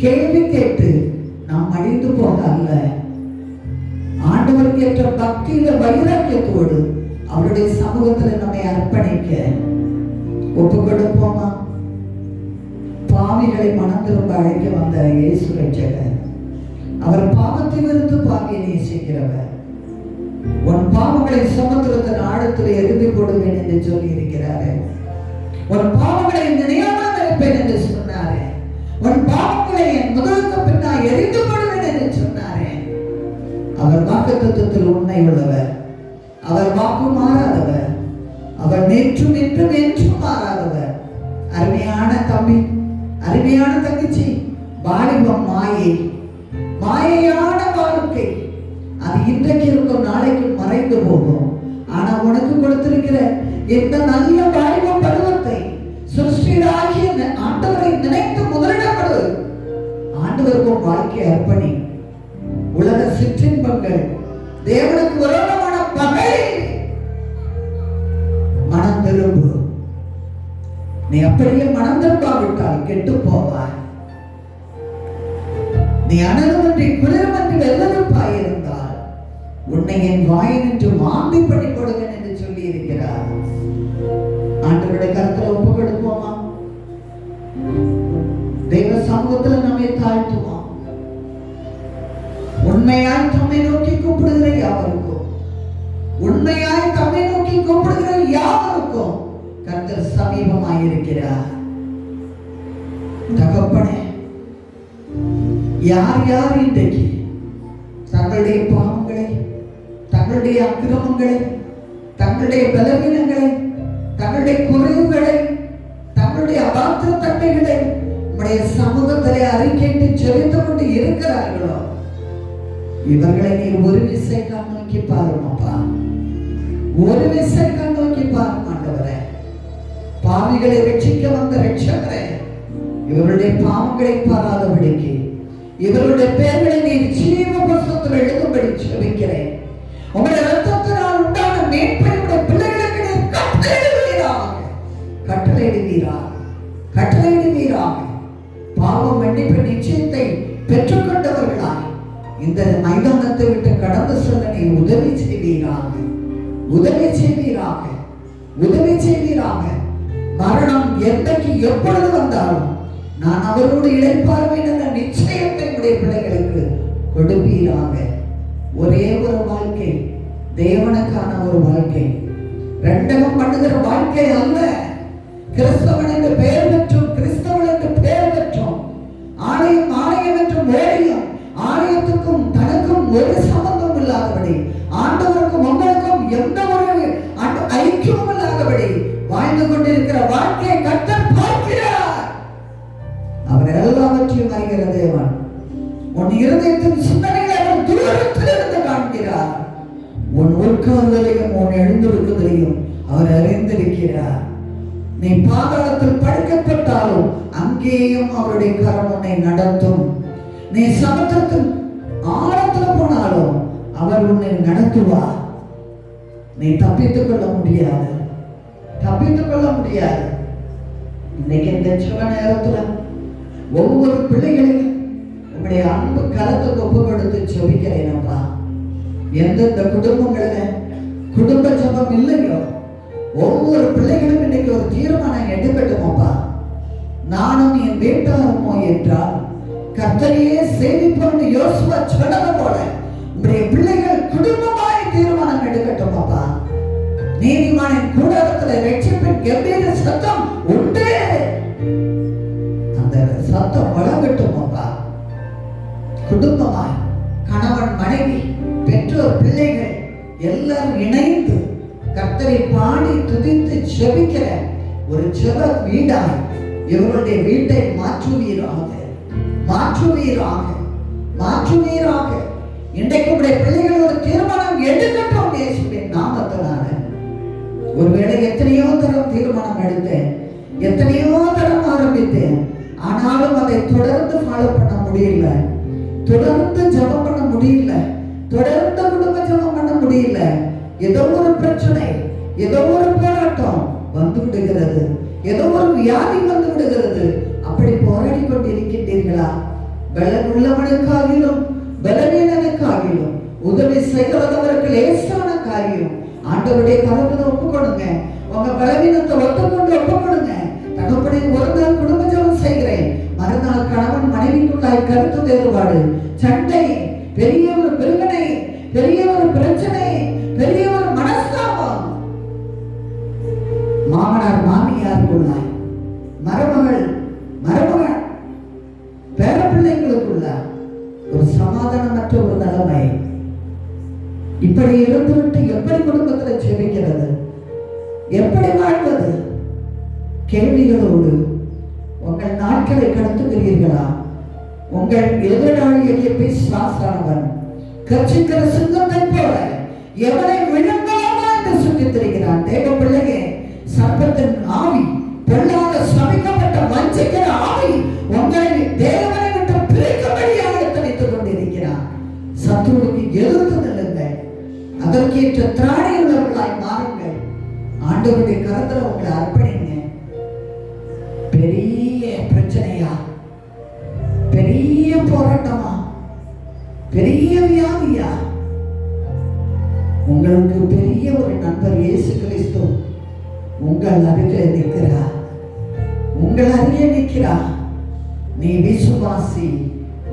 கேள்வி கேட்டு நாம் அழிந்து போக அல்ல, ஆண்டவருக்கு ஏற்ற பக்தியில வைராக்கியத்தோடு அவருடைய சமூகத்தில் நம்மை அர்ப்பணிக்க ஒப்பு கொடுப்போமா? பாவிகளை மனம் திரும்ப அழைக்க வந்த இயேசு ரட்சகர், அவர் பாவத்தை விருந்து பாவியை நேசிக்கிறவர். உன் பாவங்களை சமுத்திரத்தின் ஆழத்தில் எரிந்து போடுவேன் என்று சொல்லி இருக்கிறாரு. உன் பாவங்களை நினையாமல் இருப்பேன் என்று சொன்னாரே. உன் பாவங்களை என் முதலுக்கு பின்னால் எரிந்து போடுவேன் என்று சொன்னாரே. அவர் வாக்குத்தத்தத்தில் உண்மை உள்ளவர், அவர் வாக்கு மாறாதவர், அவர் நேற்றும் இன்றும் என்றும் மாறாதவர். அருமையான தம்பி, அருமையான தங்கச்சி, வாலிபம் மாயை, மாயையான வாழ்க்கை, அது இன்றைக்கு இருக்கும், நாளைக்கு மறைந்து போகும். ஆனா உனக்கு கொடுத்திருக்கிற இந்த நல்ல வாலிப பருவத்தை சிருஷ்டியாகிய ஆண்டவரை நினைத்து முதலிடப்படு. ஆண்டவருக்கும் வாழ்க்கை அர்ப்பணி. உலக சிற்றின்பங்கள், தேவனுக்கு விரோதமான பகை, மனம் திரும்பு. நீ அப்படியே மனம் திரும்பாவிட்டால் கெட்டு போவாய். நீ அனலுமன்றி குளிர்மன்றி வெள்ளப்பாய் இருந்தால் உன்னை என் வாயின் என்று மாந்தி பண்ணி கொடுங்க என்று சொல்லி இருக்கிறார். ஆண்டவருடைய கருத்துல ஒப்பு கொடுப்போமா? தெய்வ சமூகத்துல நம்மை தாழ்த்துவோம். உண்மையாய் தம்மை நோக்கி கூப்பிடுகிற யாவருக்கும், உண்மையாய் தம்மை நோக்கி கூப்பிடுகிற யாவருக்கும் கர்த்தர் சமீபமாய் இருக்கிறார். தகப்பனே, யார் யார் இன்றைக்கு தங்களுடைய பாவங்களை, தங்களுடைய அக்கிரமங்களை, தங்களுடைய பலவீனங்களை, தங்களுடைய குறைவுகளை, தங்களுடைய அபாத்திர தன்மைகளை நம்முடைய சமூகத்திலே அறிக்கையிட்டு ஜெபித்து கொண்டு இருக்கிறார்களோ, இவர்களை நீ ஒரு விசை நோக்கி பாருமாப்பா. ஒரு விசை கண் நோக்கி பாரும் ஆண்டவரே. பாவிகளை ரட்சிக்க வந்த ரட்சகரே, இவருடைய பாவங்களை பாராதபடிக்கு இவருடைய பெயர்களை நீர் ஜீவ புஸ்தகத்தில் எழுதும்படி ஜெபிக்கிறேன். உங்களுடைய ரத்தத்தினால் உண்டான மேன்மையுடைய பிள்ளைகளுக்கு நீர் கட்டளையிடுவீராக, கட்டளையிடுவீராக. பாவம் மன்னிப்பு நிச்சயத்தை பெற்றுக்கொண்டவர்களாய் இந்த மைதானத்தை விட்டு கடந்து செல்ல நீ உதவி செய்வீராக, உதவி செய்வீராக, உதவி செய்வீராக. மரணம் என்றைக்கு எப்பொழுது வந்தாலும் நான் அவரோடு இளைப்பாறுவேன் என்ற நிச்சயத்தை உடைய பிள்ளைகளுக்கு கொடுப்பீராக. ஒரே ஒரு வாழ்க்கை, தேவனுக்கான ஒரு வாழ்க்கை, ரெண்டகம் பண்ணுகிற வாழ்க்கை அல்ல. கிறிஸ்தவன் என்று பெயர் பெற்றும், கிறிஸ்தவன் என்று பெயர் பெற்றும், ஆலயம் ஆலயம் என்றும் ஓடியும், ஆலயத்துக்கும் தனக்கும் ஒரு சம்பந்தம் இல்லாதபடி, ஆண்டவருக்கும் உங்களுக்கும் எந்த ஒரு ஐக்கியமும் இல்லாதபடி வாழ்ந்து கொண்டிருக்கிற வாழ்க்கையை கர்த்தர் பார்க்கிறார். அவர் எல்லாவற்றையும் அறிகிற தேவன். உன் இருதயத்தின் சிந்தனைகளை அவர் தூரத்திலிருந்து காண்கிறார். உன் உட்கார்தலையும் உன் எழுந்திருக்குதலையும் அவர் அறிந்திருக்கிறார். நீ பாதாளத்தில் படுக்கப்பட்டாலும் அங்கேயும் அவருடைய கரம் உன்னை நடத்தும். நீ சமுத்திரத்தில் ஆழத்தில் போனாலும் அவர் உன்னை நடத்துவார். நீ தப்பித்துக் கொள்ள முடியாது, தப்பித்துக் கொள்ள முடியாது. இன்னைக்கு இந்த சில நேரத்தில் ஒவ்வொரு பிள்ளைகளையும் உங்களுடைய அன்பு கரத்துக்கு ஒப்பு கொடுத்து ஜெபிக்கிறேன் அப்பா. எந்தெந்த குடும்பங்கள்ல குடும்ப ஜெபம் இல்லையோ ஒவ்வொரு பிள்ளைகளும் இன்னைக்கு ஒரு தீர்மானம் எடுக்கட்டும் அப்பா. நானும் என் வீட்டாருமோ என்றால் கர்த்தரையே சேவிப்போம் யோசுவா சொன்னது போல உங்களுடைய பிள்ளைகள் குடும்பமாய் தீர்மானம் எடுக்கட்டும் அப்பா. நீதிமானின் கூடாரத்தில் ரட்சிப்பின் கம்பீர சத்தம் உண்டு. அந்த சத்தம் வளரட்டும் அப்பா. குடும்பமாய் கணவன் மனைவி பெற்றோர் பிள்ளைகள் எல்லாரும் இணைந்து கர்த்தரை பாடி துதித்து ஜெபிக்கிற ஒரு ஜெப வீடாய் இவருடைய வீட்டை மாற்றுவீராக, மாற்றுவீராக, மாற்றுவீராக. இன்றைக்கு உடைய பிள்ளைகள் ஒரு தீர்மானம் எடுக்கட்டும் இயேசுவின் நாமத்தினால. ஒருவேளை எத்தனையோ தரம் தீர்மானம் எடுத்தேன், எத்தனையோ தரம் ஆரம்பித்தேன், ஆனாலும் அதை தொடர்ந்து ஃபாலோ பண்ண முடியல, தொடர்ந்து ஜெபம் பண்ண முடியல, தொடர்ந்து குடும்ப ஜெபம் பண்ண முடியல. ஏதோ ஒரு பிரச்சனை, ஏதோ ஒரு போராட்டம் வந்து விடுகிறது, ஏதோ ஒரு வியாதி வந்து விடுகிறது. அப்படி போராடி கொண்டிருக்கின்றீர்களா? பலன் உள்ளவனுக்காகிலும் பலவீனனுக்காகிலும் உதவி செய்கிறவருக்கு லேசான காரியம். ஆண்டவருடைய கருத்தை ஒப்பு கொடுங்க. உங்க பலவீனத்தை ஒத்துக்கொண்டு ஒப்பு கொடுங்க. தகப்பனை ஒரு நாள் குடும்ப ஜெபம் செய்கிறேன், மறுநாள் கணவன் மனைவிக்குள்ளாய் கருத்து வேறுபாடு, சண்டை, பெரிய ஒரு பிரிவினை, பெரிய ஒரு பிரச்சனை, பெரிய ஒரு மனஸ்தாபம், மாமனார் மாமியாருக்குள்ளாய், மருமகள் மருமகள் பேர பிள்ளைங்களுக்குள்ள ஒரு சமாதானமற்ற ஒரு நிலைமை. இப்படி இருந்துவிட்டு எப்படி குடும்பத்தில் ஜெபிக்கிறது? எப்படி வாழ்வது? கேள்விகளோடு உங்கள் நாட்களை கடத்துகிறீர்களா? உங்கள் எதிராளியை பிசாசானவன் கர்ச்சிக்கிற சிங்கத்தை போல எவனை விழுங்கலாமா என்று சுற்றித் திரிகிறான். தேவ பிள்ளையே, சர்ப்பத்தின் ஆவி, பொல்லாத சபிக்கப்பட்ட வஞ்சிக்கிற ஆவி உங்களை தேவனை விட்டு பிரிக்கும்படியாக எத்தனைத்துக் கொண்டிருக்கிறான். சத்துருவுக்கு எதிர்த்து நில்லுங்கள், அதற்கேற்ற திராணி உள்ளவர்களாய் மாறுங்கள். ஆண்டவருடைய கரத்துல உங்களை அர்ப்பணிங்க. பெரிய பிரச்சனையா, பெரிய போராட்டமா, பெரிய வியாதியா? உங்களுக்கு பெரிய ஒரு நண்பர் இயேசு கிறிஸ்து உங்கள் அருகே நிற்கிறார், உங்கள் அருகே நிற்கிறார். நீ விசுவாசி,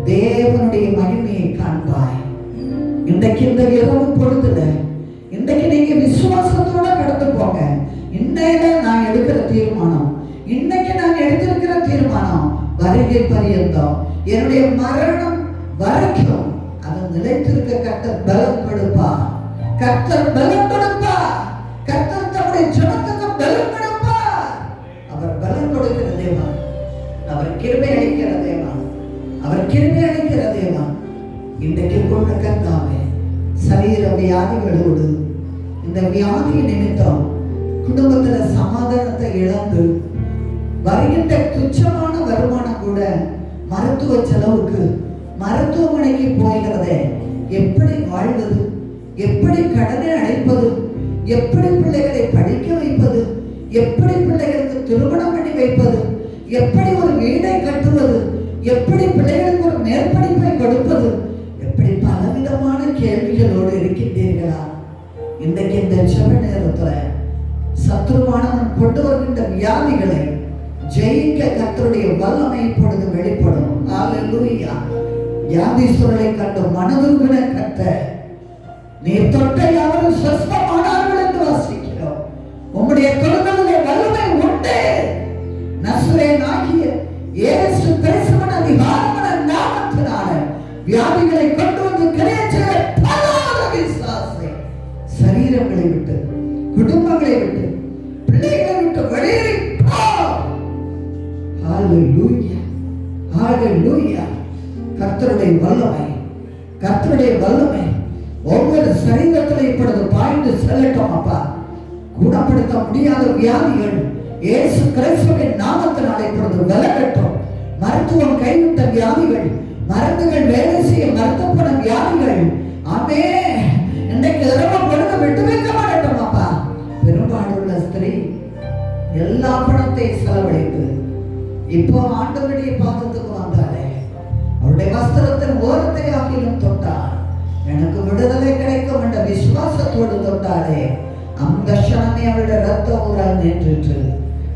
தேவனுடைய மகிமையை காண்பாய். இன்றைக்கு இந்த இரவு பொழுதுல இன்றைக்கு நீங்க விசுவாசத்தோட கடந்து போங்க. இன்னைக்கு நான் எடுக்கிற தீர்மானம், இன்னைக்கு நான் எடுத்திருக்கிற தீர்மானம் வருகை பரியந்தம், என்னுடைய மரணம் வரைக்கும் அதை நிலைத்திருக்க கர்த்தர் பலம் கொடுப்பா, கர்த்தர் பலம் கொடுப்பா, கர்த்தர் தம்முடைய ஜனத்துக்கு பலம் கொடுப்பா. அவர் பலம் கொடுக்கிற தேவன், அவர் கிருபை அளிக்கிற தேவன், அவர் கிருபை அளிக்கிற தேவன். இன்றைக்கு கொண்ட கர்த்தாவே, சரீர வியாதிகளோடு இந்த வியாதி நிமித்தம் குடும்பத்துல சமாதானத்தை இழந்து வருகின்ற துச்சமான வருமானம் கூட மருத்துவ செலவுக்கு மருத்துவமனைக்கு போகிறதே, எப்படி வாழ்வது, எப்படி கடனை அடைப்பது, எப்படி பிள்ளைகளை படிக்க வைப்பது, எப்படி பிள்ளைகளுக்கு திருமணம் பண்ணி வைப்பது, எப்படி ஒரு வீடை கட்டுவது, எப்படி பிள்ளைகளுக்கு ஒரு மேற்படிப்பை கொடுப்பது, எப்படி பலவிதமான கேள்விகளோடு இருக்கின்றீர்களா? இன்றைக்கு இந்த ஜெப நேரத்துல சத்துருவானவன் கொண்டு வருகின்ற வியாதிகளை ஜெயிக்க கர்த்தருடைய வல்லமை இப்பொழுது வெளிப்படும். ஹல்லேலூயா. வியாதிஸ்தரை கண்டு மனதுருகின கர்த்தர், நீர் தொட்ட யாவரும் சுஸ்தமானார்கள் என்று வாசிக்கிறோம். உம்முடைய தொழுதலிலே வல்லமை உண்டு. நசரேயனாகிய இயேசு கிறிஸ்துவின் அதிகாரமான நாமத்தினால வியாதிகளை கொண்டு வந்து கிரியைச்செய்த பலவித விசுவாசை சரீரங்களை விட்டு, குடும்பங்களை விட்டு, பிள்ளைகளை விட்டு வெளியேறி போ. ஹல்லேலூயா, ஹல்லேலூயா. கர்த்தருடைய வல்லமை, கர்த்தருடைய வல்லமை ஒவ்வொரு சரீரத்தில் இப்பொழுது பாய்ந்து செல்லட்டும். அப்பா, குணப்படுத்த முடியாத வியாதிகள் இயேசு கிறிஸ்துவின் நாமத்தினால் இப்பொழுது விலகட்டும். மருத்துவம் கைவிட்ட வியாதிகள், மருந்துகள் வேலை செய்ய மருத்துவப்பட வியாதிகள், ஆமே இன்றைக்கு இரவு பொழுது விட்டு வைக்க மாட்டோம். அப்பா, பெரும்பாடுள்ள ஸ்திரீ எல்லா பணத்தை செலவழித்து இப்போ ஆண்டவருடைய பாதத்துக்கு வந்தாலே, அவருடைய வஸ்திரத்தின் ஓரத்தை ஆகிலும் தொட்டார், எனக்கு விடுதலை கிடைக்கும் என்ற விசுவாசத்தோடு தொட்டாலே அந்த க்ஷணமே அவருடைய ரத்த ஊரால் நின்றுட்டு.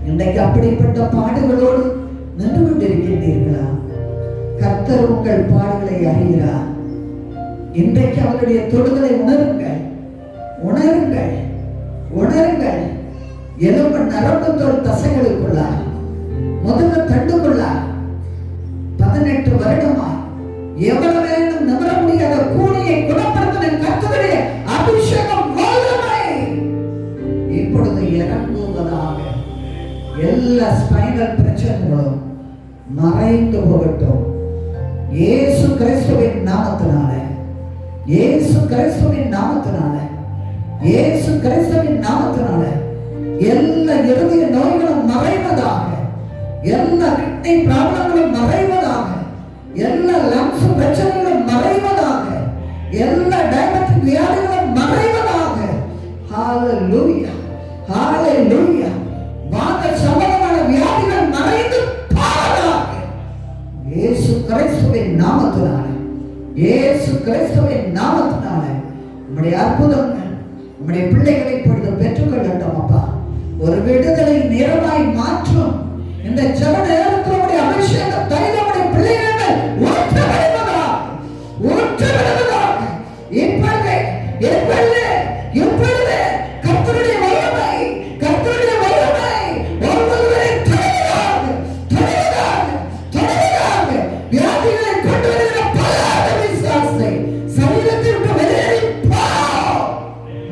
இன்றைக்கு அப்படிப்பட்ட பாடுகளோடு நின்று கொண்டிருக்கின்றீர்களா? கர்த்தர் உங்கள் பாடுகளை அறிகிறார். இன்றைக்கு அவருடைய தொடுதலை உணருங்கள், உணருங்கள், உணருங்கள். எலும்பு நரம்பு தோல் தசைகளுக்குள்ள, முதுகு தண்டுக்குள்ள 18 வருடமா எவ்வளவு வேணும் நிமிர முடியாத கூனியை குணப்படுத்தின கர்த்தருடைய அபிஷேகம் வல்லமை இப்பொழுது இறங்குவதாக. எல்லா ஸ்பைனல் பிரச்சனைகளும் மறைந்து போகட்டும் இயேசு கிறிஸ்துவின் நாமத்தினால, இயேசு கிறிஸ்துவின் நாமத்தினால, இயேசு கிறிஸ்துவின் நாமத்தினால. எல்லா இருதய நோய்களும் மறைவதாக, எல்லா கிட்னி ப்ராப்ளங்களும் மறைவதாக, எல்லா லங்ஸ் பிரச்சனைகளும் மறைவதாக, எல்லா டயபெட்டிக் வியாதிகளும் மறைவதாக. ஹல்லேலூயா, ஹல்லேலூயா. வாத சம்பந்தமான வியாதிகள் மறைந்து போவதாக இயேசு கிறிஸ்துவின் நாமத்தினால, இயேசு கிறிஸ்துவின் நாமத்தினால. உம்முடைய அற்புதங்கள் உம்முடைய பிள்ளைகளை இப்பொழுது பெற்றுக்கொள்ளட்டும். அப்பா, ஒரு விடுதலை நேரமாய் மாற்றும் இந்த ஜெப நேரத்தில் உம்முடைய அபிஷேக தைலமுடைய பிள்ளைகள் ஊற்றப்படுவதாக, ஊற்றப்படுவதாக. இப்பொழுது இப்பொழுது இப்பொழுது கர்த்தருடைய வல்லமை, கர்த்தருடைய வல்லமை ஒவ்வொருவரை தொடுவதாக, தொடுவதாக, தொடுவதாக. வியாதிகளை கொண்டு வருகிற பலவித விசுவாசத்தை சரீரத்தை விட்டு வெளியேறி போ.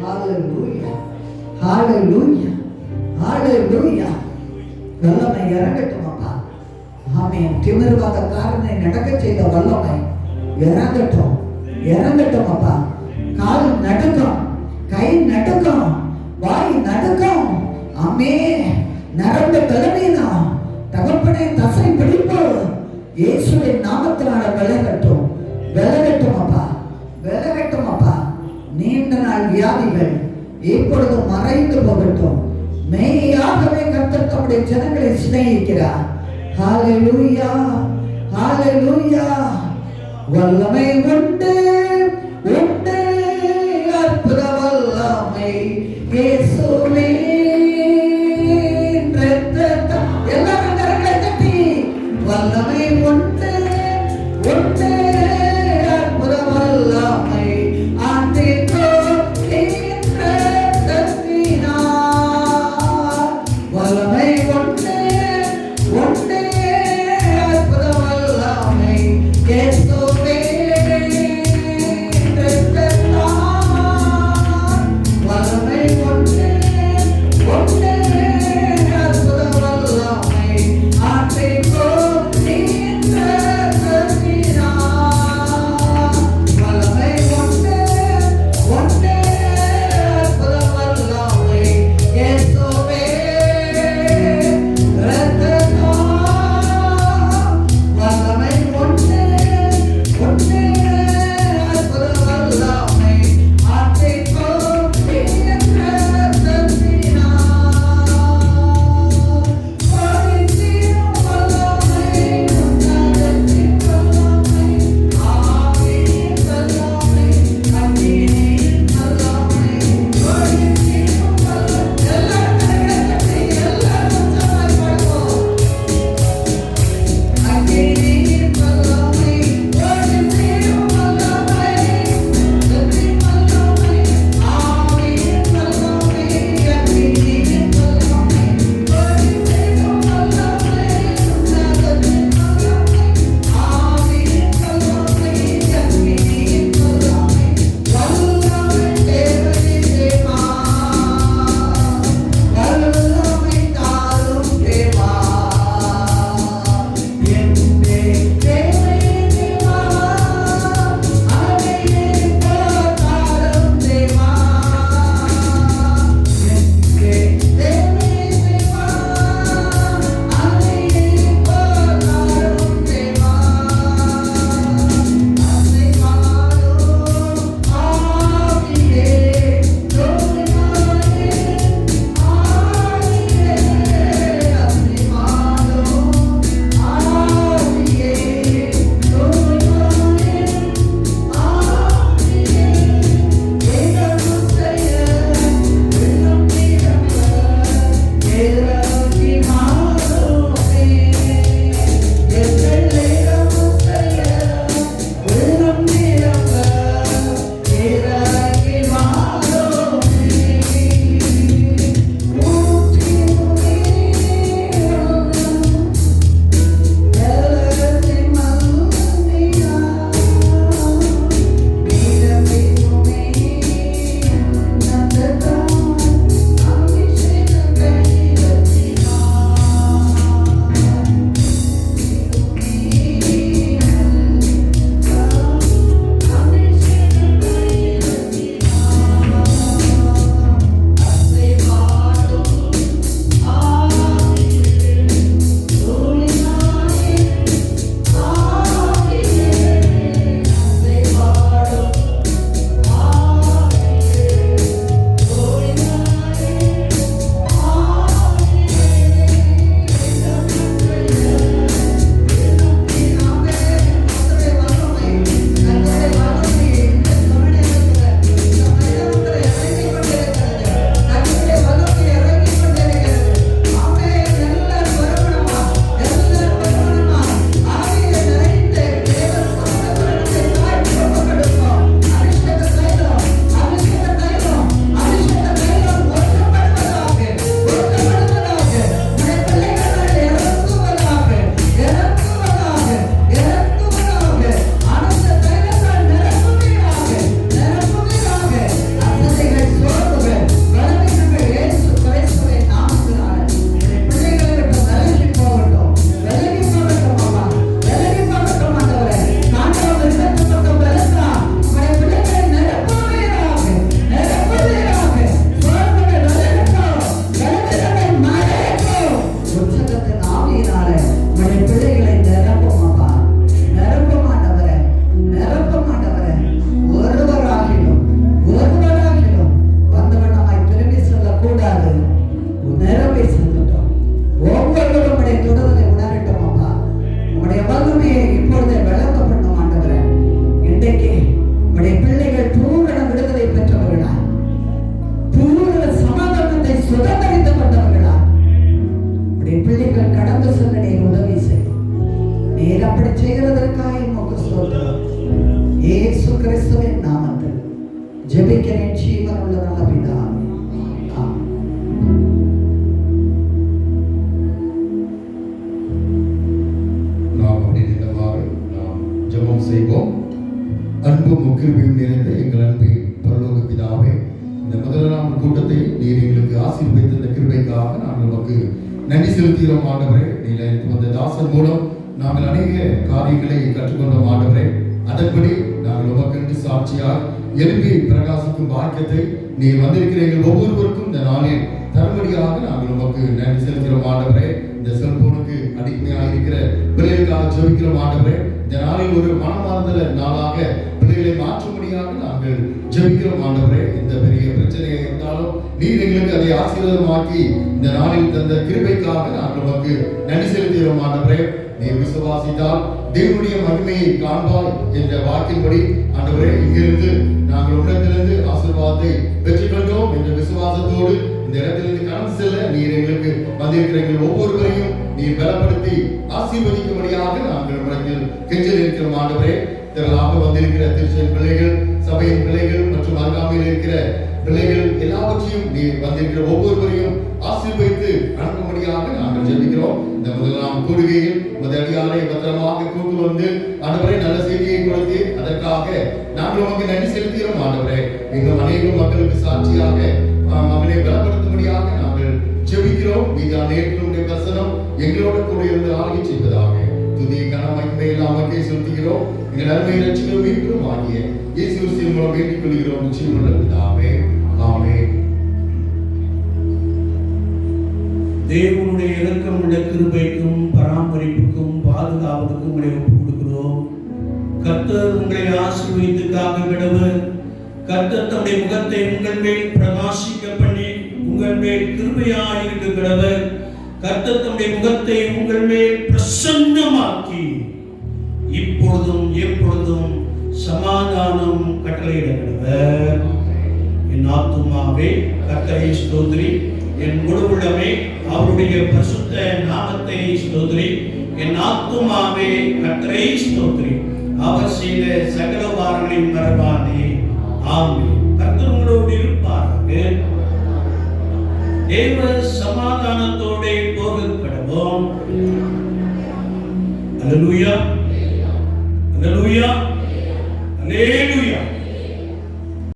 ஹல்லேலூயா, ஹல்லேலூயா, ஹல்லேலூயா. வல்லமை இறங்கட்டும் அப்பா. ஆமென். திமிர்வாத காரனை நடக்க செய்த வல்லமை இறங்கட்டும், இறங்கட்டும் அப்பா. கால் நடுக்கம், கை நடுக்கம், வாய் நடுக்கம், ஆமே நரம்பு பலவீனம், தகப்பனே தசை பிடிப்பு இயேசுவின் நாமத்தினால விலகட்டும், விலகட்டும் அப்பா, விலகட்டும் அப்பா. நீண்ட நாள் வியாதிகள் இப்பொழுது மறைந்து போகட்டும். மெய்யாகவே கர்த்தர் தம்முடைய ஜனங்களை சிநேகிக்கிறார். ஹல்லேலூயா, ஹல்லேலூயா. வல்லமை உண்டு, உண்டு, அற்புத வல்லமை இயேசுவே. எல்லாரும் கரங்களை தட்டி வல்லமை உண்டு, உண்டு, அற்புத வல்லமை ஆண்டிக்கோ வல்லமை உண்டு, உண்டு, அற்புத வல்லமை இயேசுவே. சொல்ல நீர் உதவி செய்யும். நீர் அப்படி செய்கிறதற்காக உமக்கு ஸ்தோத்திரம். இயேசு கிறிஸ்துவின் நாமத்தில் ஜெபிக்கிறேன் ஜீவனுள்ள நல்ல பிதாவே. ஆமென். நாம் அப்படி நின்றவாறு நாம் ஜெபம் செய்வோம். அன்பும் கிருபையும் நிறைந்த எங்கள் அன்பின் பரலோக பிதாவே, இந்த முதலாம் கூட்டத்தை நீர் எங்களுக்கு ஆசீர்வதித்த இந்த கிருபைக்காக நாங்கள் உமக்கு நன்றி செலுத்துகிறோம் ஆண்டவரே. நீர் எனக்கு வந்த தாசன் மூலம் நாங்கள் அநேக காரியங்களை கற்றுக்கொண்டோம் ஆண்டவரே. அதன்படி நாங்கள் உமக்கென்று சாட்சியார் எழுப்பி பிரகாசிக்கும் பாக்கியத்தை நீர் வந்திருக்கிற எங்கள் ஒவ்வொருவருக்கும் இந்த நாளில் தரும்படியாக நாங்கள் உமக்கு நன்றி செலுத்துகிறோம் ஆண்டவரே. இந்த செல்போனுக்கு அடிமையாக இருக்கிற பிள்ளைகளுக்காக ஜெபிக்கிறோம் ஆண்டவரே. இந்த நாளில் ஒரு மனமாறுதல நாளாக பிள்ளைகளை மாற்றும்படியாக நாங்கள் ஜெபிக்கிறோம் ஆண்டவரே. இந்த பெரிய பிரச்சனையாக இருந்தாலும் நீர் எங்களுக்கு அதை ஆசீர்வாதமாக்கி இந்த நாளில் தந்த கிருபைக்காக நாங்கள் உமக்கு நன்றி செலுத்துகிறோம் ஆண்டவரே. நீர் விசுவாசித்தால் தேவனுடைய மகிமையை காண்பாய் என்ற வாக்கின்படி ஆண்டவரே, இங்கிருந்து நாங்கள் உடத்திலிருந்து ஆசீர்வாதத்தை பெற்றுக்கொண்டோம் என்ற விசுவாசத்தோடு இந்த இடத்திலிருந்து கடந்து செல்ல நீர் எங்களுக்கு வந்திருக்கிற எங்கள் ஒவ்வொருவரையும் நீர் பலப்படுத்தி ஆசீர்வதிக்கும்படியாக நாங்கள் உலகில் கெஞ்சல் இருக்கிறோம் ஆண்டவரே. திரளாக வந்திருக்கிற திருச்சென் பிள்ளைகள், சபையின் பிள்ளைகள் மற்றும் அருகாமையில் இருக்கிற பிள்ளைகள் எல்லாவற்றையும் நீர் வந்திருக்கிற ஒவ்வொருவரையும் ஆசீர்வதித்து அனுப்பும்படியாக நாங்கள் ஜெபிக்கிறோம். இந்த முதலாம் கூடுகையில் முதலியாரை பத்திரமாக கூட்டு வந்து ஆண்டவரே நல்ல செய்தியை கொடுத்து அதற்காக நாங்கள் உமக்கு நன்றி செலுத்துகிறோம் ஆண்டவரே. இன்னும் அநேக மக்களுக்கு சாட்சியாக மகனை பலப்படுத்தும்படியாக நாங்கள் ஜெபிக்கிறோம். மீதான நேர்களுடைய தரிசனம் எங்களோட கூட இருந்து ஆளுகை செய்வதாக துதிய கனமகிமை இல்லாமக்கே செலுத்துகிறோம். எங்கள் அருமை ரட்சகரும் மீட்பரும் ஆகிய இயேசு கிறிஸ்துவின் மூலம் வேண்டிக் கொள்கிறோம். நிச்சயமுள்ள பிதாவே. ஆமென். தேவனுடைய இரக்கமுள்ள கிருபைக்கும் பராமரிப்புக்கும் பாதுகாவலுக்கும் உங்களை ஒப்புக் கொடுக்கிறோம். கர்த்தர் உங்களை ஆசீர்வதித்து காக்க கடவர். கர்த்தர் தம்முடைய முகத்தை உங்கள் மேல் பிரகாசிக்க பண்ணி உங்கள் மேல் கிருபையாய் இருக்க கடவர். கர்த்தர் தம்முடைய முகத்தை உங்கள் மேல் பிரசன்னமாக்கி இப்பொழுதும் எப்பொழுதும் சமாதானம் கட்டளையிட கடவர். என் ஆத்துமாவே கர்த்தரை ஸ்தோத்திரி, என் முழு உள்ளமே அவருடைய பரிசுத்த நாமத்தை ஸ்தோத்திரி. என் ஆத்துமாவே கர்த்தரை ஸ்தோத்திரி, அவர் செய்த சகல உபகாரங்களையும் மறவாதே. ஆமென். கர்த்தர் உங்களோடு இருப்பாராக. தேவ சமாதானத்தோட போக கடவோம். அல்லேலூயா, அல்லேலூயா, அல்லேலூயா.